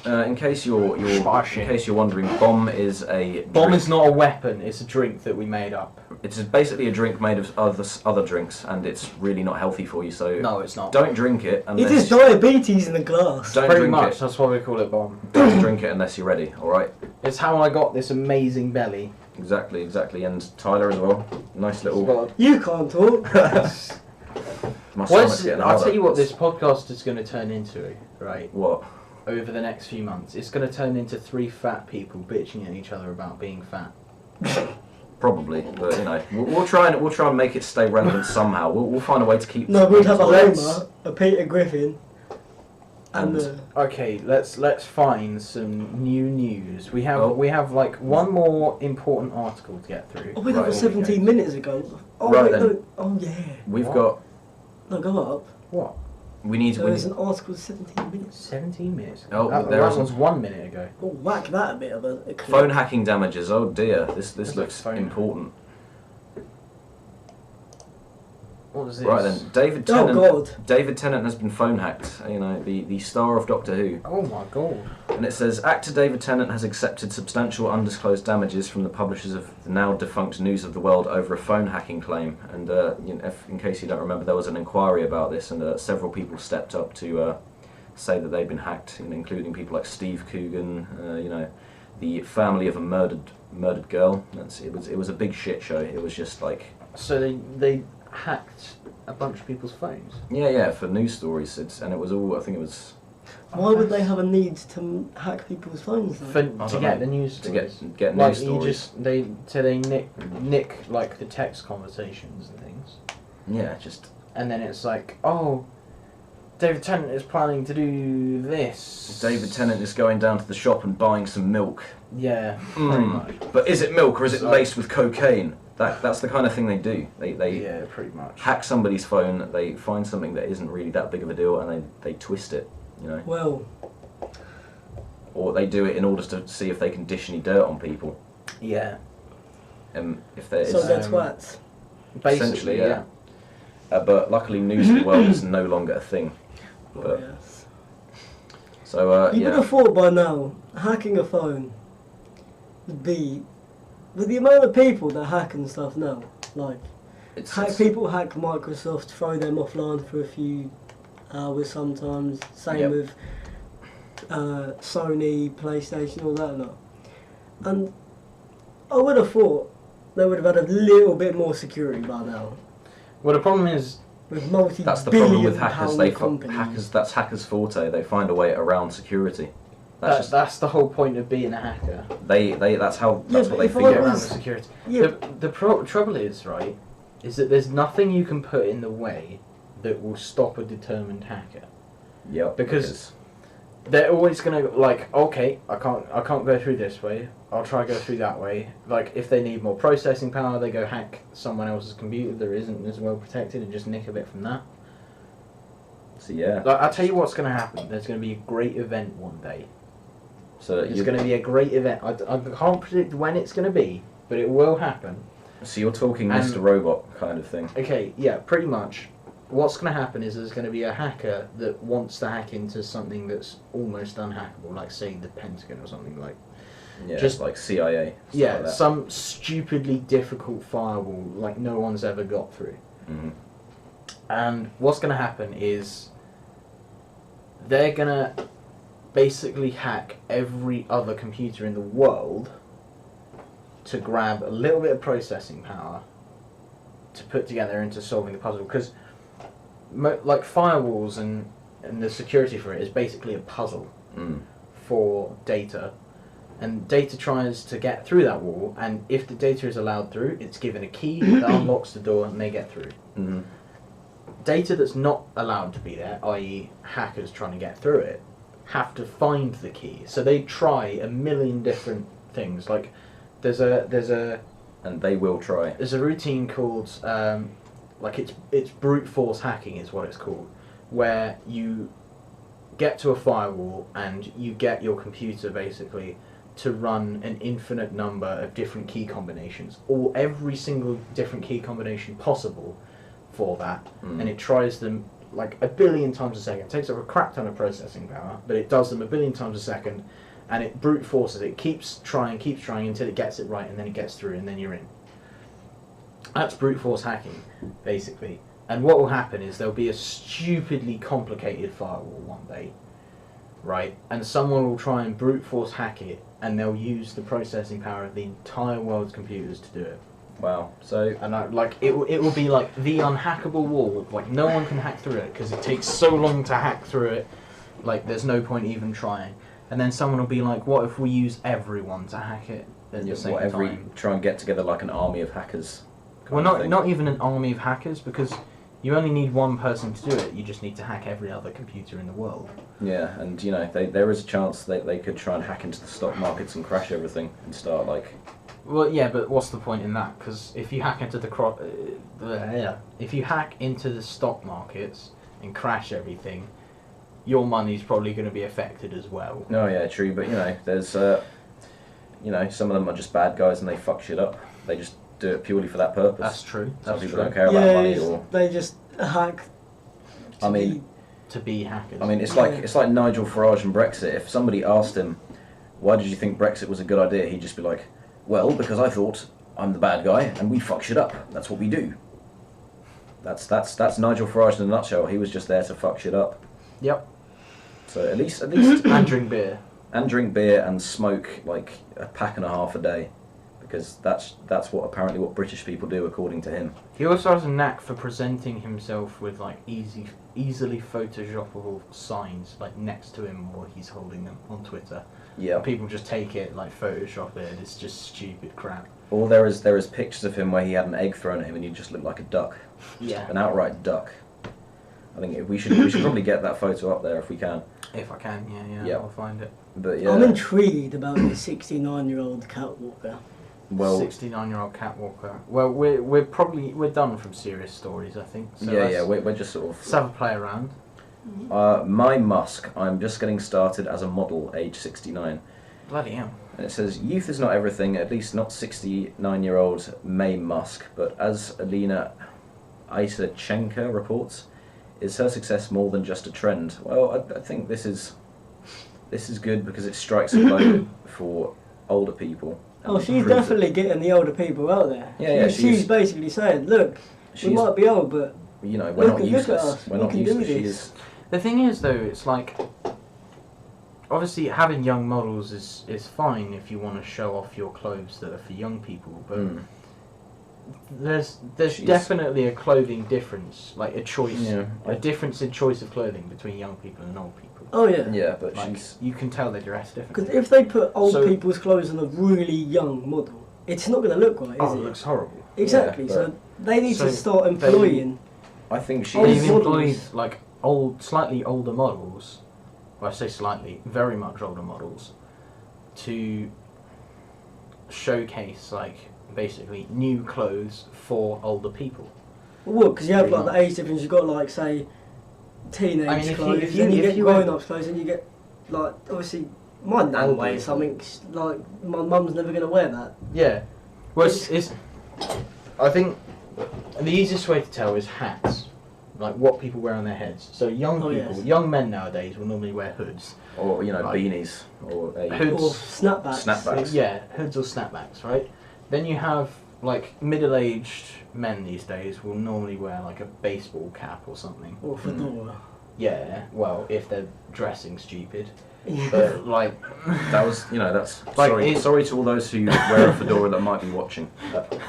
S2: In case you're
S1: Spicy.
S2: wondering, bomb is a
S1: Bomb
S2: drink.
S1: is not a weapon, it's a drink that we made up.
S2: It's basically a drink made of other drinks, and it's really not healthy for you. So
S1: No, it's not.
S2: don't drink it unless
S3: It is diabetes in a glass.
S2: Don't
S1: Pretty
S2: drink
S1: much,
S2: it.
S1: that's why we call it bomb.
S2: Don't drink it unless you're ready. All right.
S1: It's how I got this amazing belly.
S2: Exactly. And Tyler as well. Nice little.
S3: You can't talk.
S2: My
S1: Well,
S2: stomach's getting
S1: I'll
S2: harder.
S1: tell you what this podcast is going to turn into, right?
S2: What?
S1: Over the next few months. It's going to turn into three fat people bitching at each other about being fat.
S2: Probably, but you know, we'll try and make it stay relevant somehow. We'll find a way to keep.
S3: No, we'd have a
S1: Let's-
S3: Homer, a Peter Griffin, and
S2: And-
S1: Okay, let's find some new news. We have
S2: Well-
S1: we have like one more important article to get through.
S3: oh, wait, that
S2: Right,
S3: was
S1: before we
S3: 17
S1: go.
S3: minutes ago. Oh,
S2: Right
S3: wait,
S2: then.
S3: no. Oh, yeah.
S2: We've
S1: What?
S2: got.
S3: No, go up.
S1: What?
S2: We need.
S3: There
S2: We,
S3: was an article 17 minutes.
S1: 17 minutes.
S2: Oh,
S1: that,
S2: there
S1: that
S2: is
S1: was 1 minute ago.
S3: Oh, whack that a bit of a clip.
S2: phone hacking damages. Oh dear, this
S1: What's
S2: looks
S1: phone?
S2: important.
S1: What was this?
S2: Right then, David
S3: Oh,
S2: Tennant.
S3: God.
S2: David Tennant has been phone hacked. You know, the star of Doctor Who.
S1: Oh my god.
S2: And it says, actor David Tennant has accepted substantial undisclosed damages from the publishers of the now defunct News of the World over a phone hacking claim. And you know, in case you don't remember, there was an inquiry about this, and several people stepped up to say that they'd been hacked, you know, including people like Steve Coogan, you know, the family of a murdered girl. It was a big shit show. It was just like,
S1: So they hacked a bunch of people's phones.
S2: yeah, for news stories. And it was all, I think it was
S3: Why would they have a need to hack people's phones, though?
S1: For,
S2: I
S1: to
S2: don't
S1: get
S2: know.
S1: the news
S2: to
S1: stories.
S2: get
S1: Like
S2: news
S1: you
S2: stories.
S1: just they nick like the text conversations and things,
S2: Yeah, just.
S1: and then it's like, oh, David Tennant is planning to do this.
S2: David Tennant is going down to the shop and buying some milk.
S1: Yeah, pretty
S2: Mm.
S1: much.
S2: But is it milk or is it
S1: So-
S2: laced with cocaine? That's the kind of thing they do. They
S1: Yeah, pretty much.
S2: hack somebody's phone, they find something that isn't really that big of a deal, and they twist it, you know.
S3: Well,
S2: Or they do it in order to see if they can dish any dirt on people.
S1: Yeah,
S2: If there is,
S3: so they're
S1: Um,
S3: twats.
S1: basically,
S2: Essentially, yeah. but luckily News of the World is no longer a thing. But,
S3: yes.
S2: So,
S3: You would
S2: yeah.
S3: have thought by now, hacking a phone would be, with the amount of people that hack and stuff now, like, people hack Microsoft, throw them offline for a few hours sometimes, same with Sony, PlayStation, all that lot. And I would have thought they would have had a little bit more security by now.
S1: Well, the problem is,
S3: With
S2: That's the problem with
S3: multi-billion-pound
S2: hackers. That's hackers' forte. They find a way around security.
S1: that's the whole point of being a hacker.
S2: That's what they
S3: if I
S1: Get
S2: figure
S1: around
S2: out.
S1: the security.
S3: Yeah.
S1: The trouble is, right, is that there's nothing you can put in the way that will stop a determined hacker.
S2: Yep.
S1: Because they're always gonna like, okay, I can't go through this way. I'll try to go through that way. Like, if they need more processing power, they go hack someone else's computer that isn't as well protected and just nick a bit from that.
S2: So yeah.
S1: Like, I'll tell you what's going to happen. There's going to be a great event one day.
S2: So
S1: There's going to be a great event. I can't predict when it's going to be, but it will happen.
S2: So you're talking
S1: And-
S2: Mr. Robot kind of thing.
S1: Okay, yeah, pretty much. What's going to happen is there's going to be a hacker that wants to hack into something that's almost unhackable, like, say, the Pentagon or something like.
S2: Yeah.
S1: Just-
S2: like CIA. Stuff
S1: Yeah,
S2: like that.
S1: some stupidly difficult firewall like no one's ever got through.
S2: Mhm.
S1: And what's going to happen is they're going to basically hack every other computer in the world to grab a little bit of processing power to put together into solving the puzzle. Because like firewalls and the security for it is basically a puzzle
S2: Mm.
S1: for data. And data tries to get through that wall, and if the data is allowed through, it's given a key that unlocks the door and they get through.
S2: Mhm.
S1: Data that's not allowed to be there, i.e. hackers trying to get through it, have to find the key. So they try a million different things. Like there's a
S2: And they will try.
S1: routine called like it's brute force hacking is what it's called, where you get to a firewall and you get your computer basically to run an infinite number of different key combinations, or every single different key combination possible for that, and it tries them like a billion times a second. It takes up a crap ton of processing power, but it does them a billion times a second, and it brute forces it, keeps trying until it gets it right, and then it gets through, and then you're in. That's brute force hacking, basically. And what will happen is there'll be a stupidly complicated firewall one day, right? And someone will try and brute force hack it, and they'll use the processing power of the entire world's computers to do it.
S2: Wow. So
S1: And it will be like the unhackable wall. Like no one can hack through it because it takes so long to hack through it. Like there's no point even trying. And then someone will be like, "What if we use everyone to hack it at the same time?"
S2: try and get together like an army of hackers.
S1: Well,
S2: kind of thing.
S1: not even an army of hackers, because you only need one person to do it. You just need to hack every other computer in the world.
S2: Yeah, and there is a chance they could try and hack into the stock markets and crash everything and start like.
S1: Well, yeah, but what's the point in that? Because if you hack into if you hack into the stock markets and crash everything, your money's probably going to be affected as well.
S2: No, yeah, true, but there's some of them are just bad guys and they fuck shit up. They just do it purely for that purpose.
S1: That's true.
S2: Some
S1: That's
S2: people
S1: true.
S2: don't care about money or.
S3: they just hack.
S2: I mean,
S1: To be hackers.
S2: I mean, it's like Nigel Farage and Brexit. If somebody asked him, "Why did you think Brexit was a good idea?" he'd just be like, "Well, because I thought I'm the bad guy and we fuck shit up. That's what we do." That's Nigel Farage in a nutshell. He was just there to fuck shit up.
S1: Yep.
S2: So at least
S1: And drink beer.
S2: and drink beer and smoke like a pack and a half a day, because that's apparently what British people do according to him.
S1: He also has a knack for presenting himself with like easily photoshoppable signs like next to him while he's holding them on Twitter.
S2: Yeah.
S1: People just take it, like Photoshop it, and it's just stupid crap.
S2: Or there is pictures of him where he had an egg thrown at him and he just looked like a duck,
S1: Yeah.
S2: an outright duck. I think we should probably get that photo up there if we can.
S1: If I can, yeah,
S2: Yep.
S1: I'll find it.
S2: But yeah,
S3: I'm intrigued about the 69-year-old catwalker.
S2: well,
S1: 69-year-old catwalker. Well, we're done from serious stories, I think. So
S2: we're just sort
S1: let's have a play around.
S2: of. My Musk. I'm just getting started as a model, age 69.
S1: Bloody hell.
S2: And it says, youth is not everything, at least not 69-year-old May Musk, but as Alina Aisachenko reports, is her success more than just a trend? Well, I think this is good because it strikes a blow for older people.
S3: Oh, she's definitely getting the older people out there.
S2: Yeah,
S3: she's basically saying, look, we might be old, but
S2: you know, we're not useless. We're not useless.
S3: She is.
S1: The thing is, though, it's like, obviously having young models is fine if you want to show off your clothes that are for young people, but there's definitely a clothing difference, like a choice, a difference in choice of clothing between young people and old people.
S3: Oh yeah.
S2: Yeah, but
S1: like, you can tell they dress differently.
S3: Because if they put old people's clothes on a really young model, it's not going to look right, is it?
S1: It looks horrible.
S3: Exactly. Yeah, so they need to start employing.
S2: I think
S1: they've employed like slightly older models. Well, I say slightly, very much older models, to showcase like basically new clothes for older people.
S3: Well, because you have like the age difference. You've got like say teenage clothes, then you get grown-ups clothes, and you get like obviously my nan wears something like my mum's never going to wear that.
S1: Yeah, well, it's I think the easiest way to tell is hats. Like what people wear on their heads. So young people, young men nowadays will normally wear hoods.
S2: Or, you know, beanies. Or
S3: hoods. Or snapbacks.
S2: Snapbacks.
S1: Yeah, hoods or snapbacks, right? Then you have, like, middle-aged men these days will normally wear, like, a baseball cap or something.
S3: Or fedora.
S1: Yeah, well, if they're dressing stupid. But, like...
S2: That was, you know, that's... Like, sorry to all those who wear a fedora that might be watching.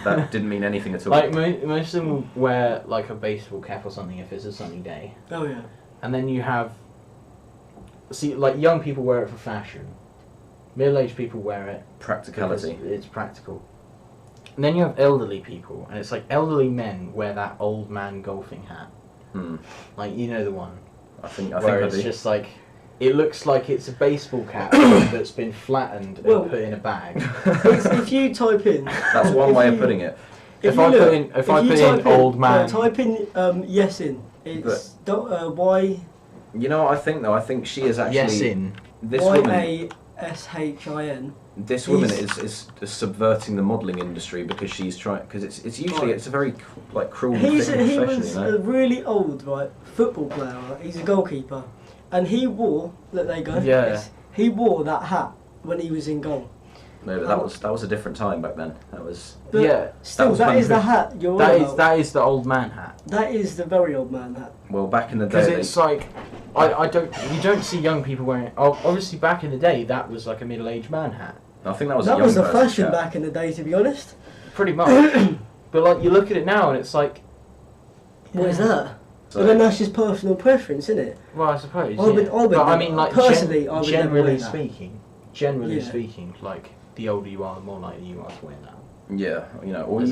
S2: That didn't mean anything at all.
S1: Like, most of them will wear, like, a baseball cap or something if it's a sunny day.
S3: Oh, yeah.
S1: And then you have... See, like, young people wear it for fashion. Middle-aged people wear it...
S2: Practicality.
S1: It's practical. And then you have elderly people, and it's like elderly men wear that old man golfing hat. Like, you know the one.
S2: I think
S1: where it's just like... It looks like it's a baseball cap that's been flattened and put in a bag.
S3: If you type in...
S2: That's one way of putting it.
S1: If I put in old man...
S3: type in yes in. It's Y...
S2: You know what I think though? I think she is actually...
S1: Yes in.
S2: This woman...
S3: Y-A-S-H-I-N.
S2: This woman is subverting the modelling industry because she's trying... Because it's usually... It's a very like cruel
S3: He was
S2: you know?
S3: a really old football player. Right? He's a goalkeeper. And he wore, he wore that hat when he was in goal.
S2: No, but that was a different time back then. That was...
S3: Still, that is the hat you're wearing.
S1: That is the old man hat.
S3: That is the very old man hat.
S2: Well, back in the day...
S1: Because it's like... You don't see young people wearing it. Obviously, back in the day, that was like a middle-aged man hat.
S2: I think that was
S3: a fashion back in the day, to be honest.
S1: Pretty much. But like, you look at it now and it's like...
S3: What is that? But then that's just personal preference, isn't it?
S1: Well, I suppose.
S3: But
S1: I mean, like,
S3: personally, I would
S1: generally speaking, like, the older you are, the more likely you are to wear that.
S2: Yeah, you know, or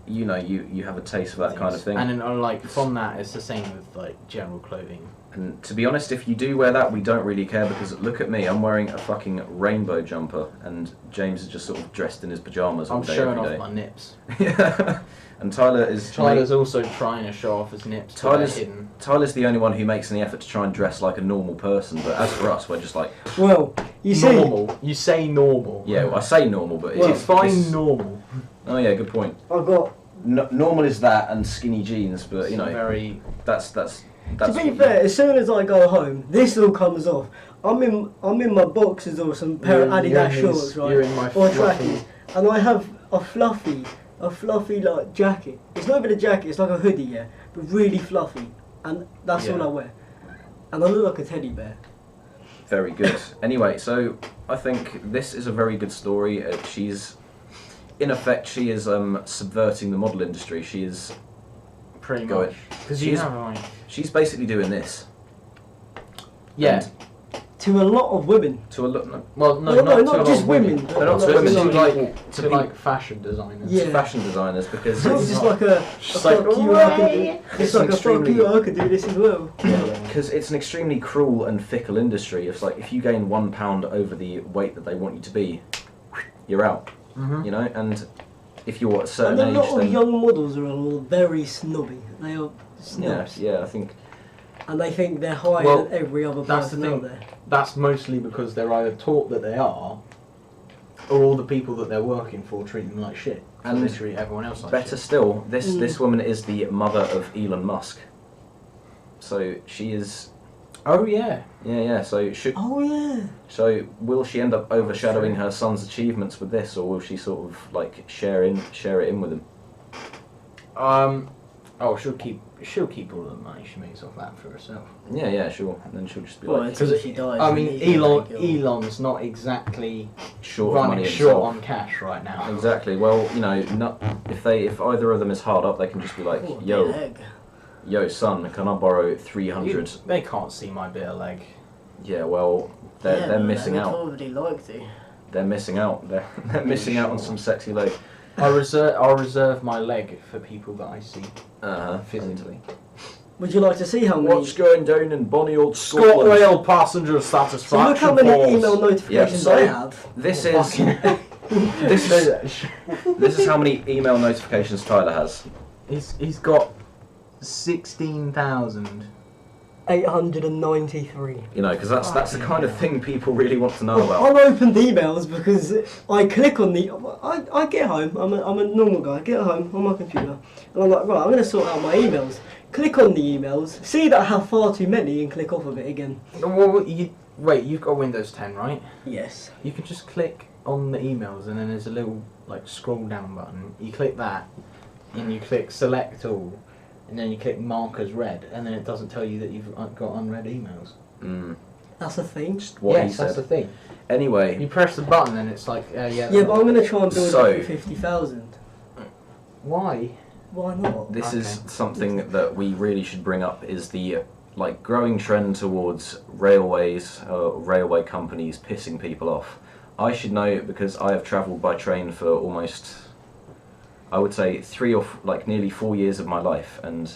S2: you have a taste for that kind of thing.
S1: And then, like, from that, it's the same with like general clothing.
S2: And to be honest, if you do wear that, we don't really care because look at me, I'm wearing a fucking rainbow jumper, and James is just sort of dressed in his pajamas all day, every day.
S1: I'm showing off my nips.
S2: Yeah. And Tyler's
S1: also trying to show off his nips.
S2: Tyler's the only one who makes any effort to try and dress like a normal person, but as for us, we're just like...
S3: Well, you
S1: say normal.
S2: Yeah, well, I say normal, but...
S1: Define normal.
S2: Oh yeah, good point.
S3: I've got...
S2: normal is that and skinny jeans, but you know... That's
S3: to be fair, as soon as I go home, this all comes off. I'm in my boxers or some pair of Adidas shorts, right?
S1: You're in my
S3: or trackies, and I have a fluffy like jacket. It's not even a jacket, it's like a hoodie, yeah, but really fluffy, and that's all I wear. And I look like a teddy bear.
S2: Very good. Anyway, so I think this is a very good story. She's, in effect, she is subverting the model industry. She is
S1: pretty much because
S2: she's basically doing this.
S1: Yeah.
S2: And
S3: to a lot of women.
S2: To a lot. No.
S1: Well, not
S3: just women.
S2: They're not to women.
S1: To like fashion designers.
S2: Yeah. Fashion designers, because
S3: it's just like a fuck you. It's like a fuck you. I could do this as well.
S2: Because it's an extremely cruel and fickle industry. It's like if you gain 1 pound over the weight that they want you to be, you're out.
S3: Mm-hmm.
S2: You know, and if you're at a certain age,
S3: a lot of young models are all very snobby. They are snobs.
S2: Yeah, I think.
S3: And they think they're higher than every other person out there.
S1: That's mostly because they're either taught that they are, Or all the people that they're working for treat them like shit.
S2: And
S1: And they treat everyone else like
S2: Better
S1: shit.
S2: still, this woman is the mother of Elon Musk. So she is.
S1: Oh yeah.
S2: Yeah. So
S3: Oh yeah.
S2: So will she end up overshadowing her son's achievements with this, or will she sort of like share it in with him?
S1: Oh, she'll keep all of the money she makes off that for herself.
S2: Yeah, sure. And then she'll just be
S3: Well,
S2: like
S3: until she dies.
S1: I
S3: and
S1: mean,
S3: he's gonna take it all.
S1: Elon's not exactly
S2: short of money
S1: running short
S2: himself.
S1: on cash right now.
S2: Exactly. Well, if either of them is hard up, they can just be like,
S3: Oh, a
S2: yo,
S3: big egg.
S2: yo, son, can I borrow 300?
S1: They can't see my bit of leg.
S2: Yeah, well, they're missing
S3: They
S2: out.
S3: probably like to.
S2: They're missing out. They're missing out on some sexy leg.
S1: I'll reserve my leg for people that I see physically.
S3: Would you like to see how many?
S2: What's going down in bonny old
S1: ScotRail passenger satisfaction.
S3: So look how many
S1: falls.
S3: email notifications
S2: so
S3: I have.
S2: This is this is how many email notifications Tyler has.
S1: He's got 16,000.
S3: 893.
S2: Because that's the kind of thing people really want to know about.
S3: Unopened emails because I click on the. I get home. I'm a normal guy. I get home on my computer and I'm like, right, I'm going to sort out my emails. Click on the emails, see that I have far too many, and click off of it again.
S1: Well, you've got Windows 10, right?
S3: Yes.
S1: You can just click on the emails, and then there's a little like scroll down button. You click that, and you click select all, and then you click mark as read, and then it doesn't tell you that you've got unread emails.
S3: That's a thing.
S2: Just what he
S1: Yes, that's
S2: said.
S1: the thing.
S2: Anyway.
S1: You press the button, and it's like yeah.
S3: Yeah, but I'm going to try and build
S2: So-
S3: up to 50,000.
S1: Why?
S3: Why not?
S2: This is
S1: Okay.
S2: something that we really should bring up, is the growing trend towards railways, railway companies pissing people off. I should know because I have travelled by train for almost, I would say, nearly 4 years of my life, and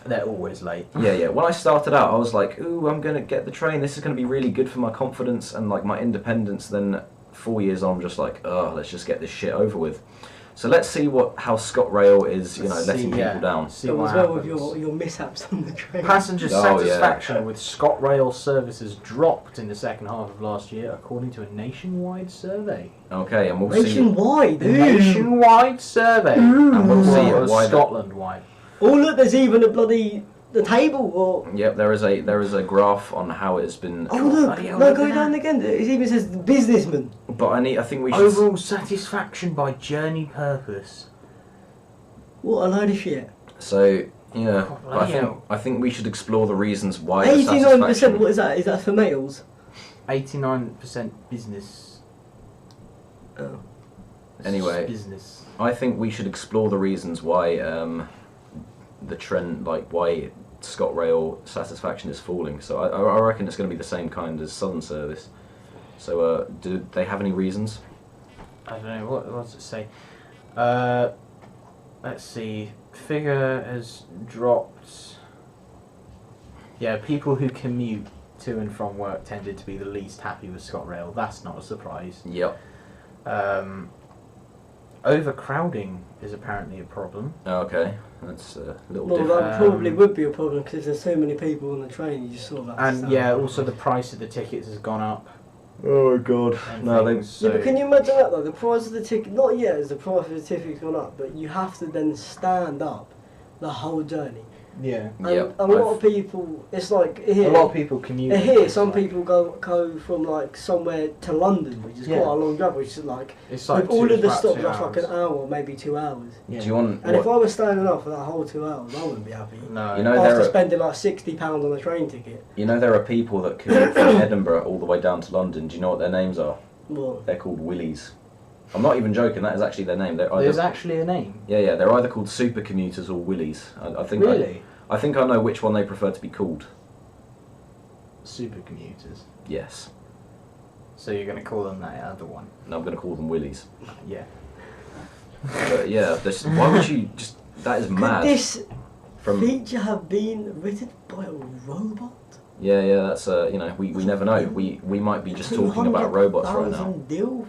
S1: They're always late.
S2: yeah. When I started out, I was like, ooh, I'm gonna get the train. This is gonna be really good for my confidence and like my independence. Then 4 years on, I'm just like, oh, let's just get this shit over with. So let's see how ScotRail is, letting people down.
S1: See
S3: So
S1: what
S3: as well with
S1: happens.
S3: your mishaps on the train.
S1: Passenger
S2: Oh,
S1: satisfaction with ScotRail services dropped in the second half of last year, according to a nationwide survey.
S2: Okay, and we'll see.
S3: Nationwide.
S1: A nationwide survey.
S2: And we'll see
S1: Or
S2: why.
S1: Scotland-wide.
S3: Oh look, there's even the table. Or
S2: Yep, there is a graph on how it's been.
S3: oh look,
S1: bloody hell,
S3: no,
S1: look
S3: go
S1: at
S3: down
S1: that.
S3: again. It even says businessman.
S2: But I think we should.
S1: Overall satisfaction by journey purpose.
S3: What a load of shit.
S2: So yeah,
S1: Oh,
S2: but
S1: bloody hell.
S2: I think we should explore the reasons why. the
S3: 89%.
S2: satisfaction-
S3: What is that? Is that for males?
S1: 89% business.
S3: Oh.
S1: It's
S2: Anyway.
S1: business.
S2: I think we should explore the reasons why the trend, why ScotRail satisfaction is falling. So I reckon it's going to be the same kind as Southern Service. So do they have any reasons?
S1: I don't know, what does it say? Let's see. Figure has dropped. Yeah, people who commute to and from work tended to be the least happy with ScotRail. That's not a surprise.
S2: Yep.
S1: Overcrowding is apparently a problem.
S2: Okay, that's a little
S3: Well,
S2: different.
S3: that probably would be a problem because if there's so many people on the train, you just sort of have to
S1: And
S3: stand
S1: yeah,
S3: up.
S1: also the price of the tickets has gone up.
S2: Oh god.
S1: And
S2: No, they.
S1: things,
S3: Yeah, but
S1: so-
S3: can you imagine that though? The price of the ticket, not yet has the price of the ticket's gone up, but you have to then stand up the whole journey.
S1: Yeah.
S3: And
S2: Yep,
S3: a lot of people, it's like here.
S1: A lot of people commute.
S3: Here, some people go from like somewhere to London, which is
S1: Yeah.
S3: quite a long drive, which is like
S1: It's like
S3: with all of the
S1: about
S3: stops,
S1: 2
S3: that's like an
S1: hours.
S3: hour, maybe 2 hours.
S1: Yeah.
S2: Do you want?
S3: And if
S2: What,
S3: I was standing up for that whole 2 hours, I wouldn't be happy.
S1: No.
S2: You know, there
S3: After
S2: are,
S3: spending like £60 on a train ticket.
S2: there are people that commute from Edinburgh all the way down to London. Do you know what their names are?
S3: Well,
S2: They're called Willies. I'm not even joking. That is actually their name. They're
S1: There's
S2: either,
S1: actually a name.
S2: yeah. They're either called super commuters or Willies. I think.
S1: Really?
S2: I think I know which one they prefer to be called.
S1: Super commuters.
S2: Yes.
S1: So you're going to call them that other one?
S2: And I'm going to call them Willies.
S1: Yeah.
S2: But yeah, why would you just? That is mad.
S3: could this
S2: From
S3: feature have been written by a robot?
S2: yeah, that's we never know. We might be just talking about robots right now.
S3: $200,000 deal?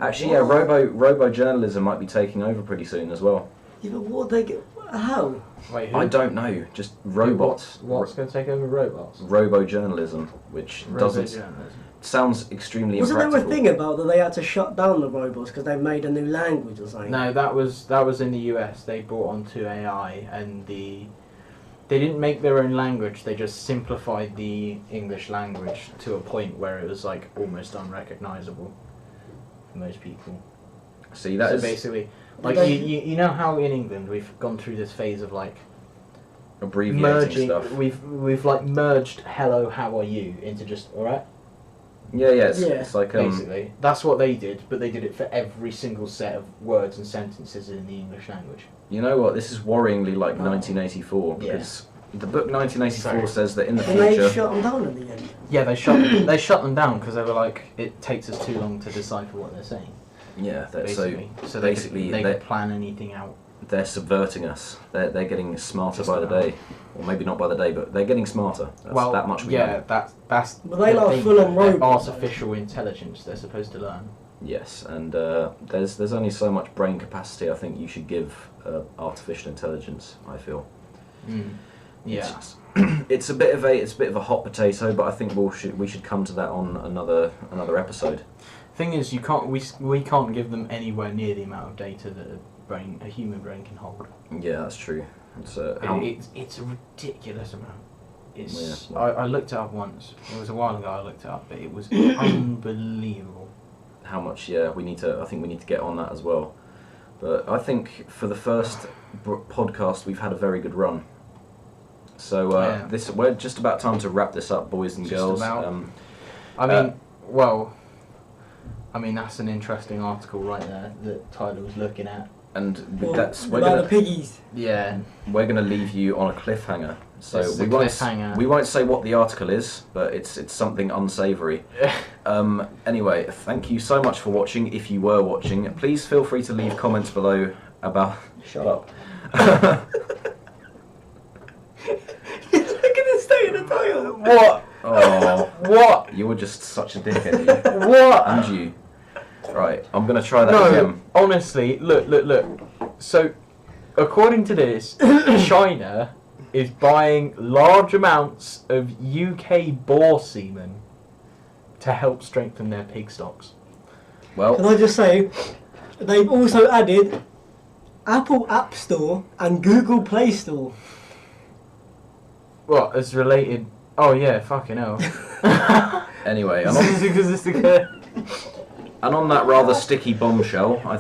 S2: Actually, yeah, robo journalism might be taking over pretty soon as well.
S3: Yeah, but what they get? How?
S1: Wait, who?
S2: I don't know, just robots.
S1: What's going to take over robots?
S2: Robo journalism, which doesn't.
S1: Robo-journalism.
S2: sounds extremely
S3: Wasn't there a
S2: impractical.
S3: thing about that they had to shut down the robots because they made a new language or something?
S1: No, that was in the US. They brought onto AI, and they didn't make their own language. They just simplified the English language to a point where it was like almost unrecognizable for most people.
S2: See, that
S1: so
S2: is
S1: basically, like you know how in England we've gone through this phase of like
S2: abbreviating
S1: merging.
S2: stuff.
S1: We've like merged "hello, how are you" into just "all right."
S2: Yeah, it's like
S1: Basically, that's what they did, but they did it for every single set of words and sentences in the English language.
S2: You know what? This is worryingly like 1984 because the book 1984 says that in the
S3: And they
S2: future.
S3: shut them down in the end.
S1: Yeah, they shut them down because they were like, it takes us too long to decipher what they're saying.
S2: Yeah,
S1: Basically, so
S2: basically
S1: they could plan anything out.
S2: they're subverting us. They're getting smarter
S1: Just
S2: by the
S1: about.
S2: day, or maybe not by the day, but they're getting smarter. That's that much. We know.
S1: that's.
S3: But they
S1: the
S3: like
S1: thing,
S3: full-on
S1: they're
S3: robots,
S1: artificial intelligence. They're supposed to learn.
S2: Yes, and there's only so much brain capacity I think you should give artificial intelligence. I feel.
S1: Yeah.
S2: It's a bit of a hot potato, but I think we should come to that on another episode.
S1: Thing is, we can't give them anywhere near the amount of data that a human brain can hold.
S2: Yeah, that's true. It's
S1: It's a ridiculous amount. It's
S2: Yeah.
S1: I looked it up once. It was a while ago. I looked it up, but it was unbelievable.
S2: how much? Yeah, I think we need to get on that as well. But I think for the first podcast, we've had a very good run. So we're just about time to wrap this up, boys and
S1: Just
S2: girls.
S1: about. I mean, that's an interesting article right there that Tyler was looking at.
S2: And
S3: Well,
S2: we're
S3: about
S2: gonna
S3: the piggies.
S1: Yeah.
S2: we're gonna leave you on a cliffhanger. So
S1: This is
S2: we
S1: a
S2: won't
S1: cliffhanger.
S2: we won't say what the article is, but it's something unsavoury. Anyway, thank you so much for watching. If you were watching, please feel free to leave comments below about. Shut up.
S3: Look at the state of the title.
S1: What?
S2: Oh,
S1: What?
S2: you were just such a dickhead. You.
S1: What?
S2: And you. Right, I'm gonna try that
S1: No,
S2: again.
S1: honestly, look. So, according to this, China is buying large amounts of UK boar semen to help strengthen their pig stocks.
S2: Well,
S3: Can I just say, they've also added Apple App Store and Google Play Store.
S1: What? As related? Oh yeah, fucking hell.
S2: anyway,
S1: and
S2: on that rather sticky bombshell, I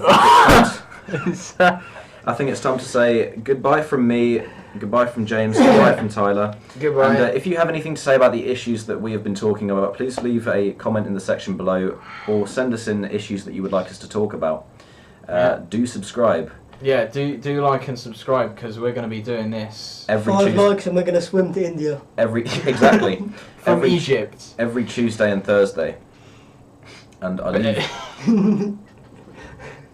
S2: think it's time to say goodbye from me, goodbye from James, goodbye from Tyler.
S1: Goodbye.
S2: And if you have anything to say about the issues that we have been talking about, please leave a comment in the section below, or send us in issues that you would like us to talk about. Do subscribe.
S1: Yeah, do like and subscribe because we're going to be doing this
S2: Every
S3: 5
S2: Tuesday.
S3: likes and we're going to swim to India.
S2: Exactly.
S1: from Egypt.
S2: Every Tuesday and Thursday. And I leave.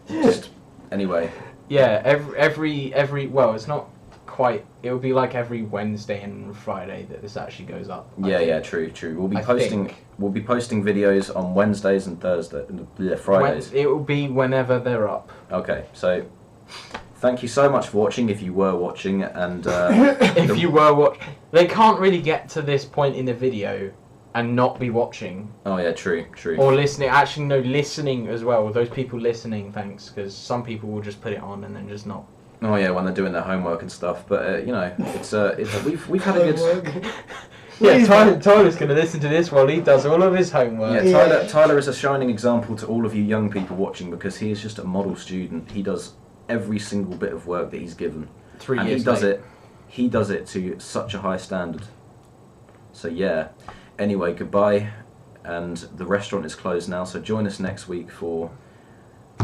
S2: Just anyway.
S1: Yeah, every well, it's not quite. It would be like every Wednesday and Friday that this actually goes up. I think.
S2: True. We'll be
S1: I
S2: posting.
S1: think.
S2: We'll be posting videos on Wednesdays and Fridays.
S1: It will be whenever they're up.
S2: Okay, so thank you so much for watching. If you were watching, and
S1: If you were watching, they can't really get to this point in the video and not be watching
S2: oh yeah, true.
S1: or listening. Actually, no, listening as well. Those people listening, thanks, because some people will just put it on and then just not.
S2: Oh yeah, when they're doing their homework and stuff. But you know, it's we've had a good.
S1: Yeah, Tyler's going to listen to this while he does all of his homework.
S2: Yeah, Tyler is a shining example to all of you young people watching because he is just a model student. He does every single bit of work that he's given.
S1: 3
S2: and
S1: years
S2: he does
S1: late.
S2: it. He does it to such a high standard. So yeah. Anyway, goodbye, and the restaurant is closed now. So join us next week for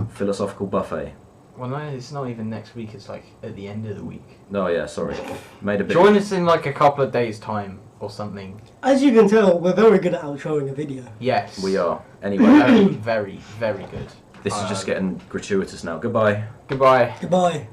S2: Philosophical Buffet.
S1: Well, no, it's not even next week. It's like at the end of the week.
S2: Oh yeah, sorry. Made a bit.
S1: Join us in like a couple of days' time or something.
S3: As you can tell, we're very good at outroing a video.
S1: Yes.
S2: We are. Anyway,
S1: Very, very, very good.
S2: this is just getting gratuitous now. Goodbye.
S1: Goodbye.
S3: Goodbye.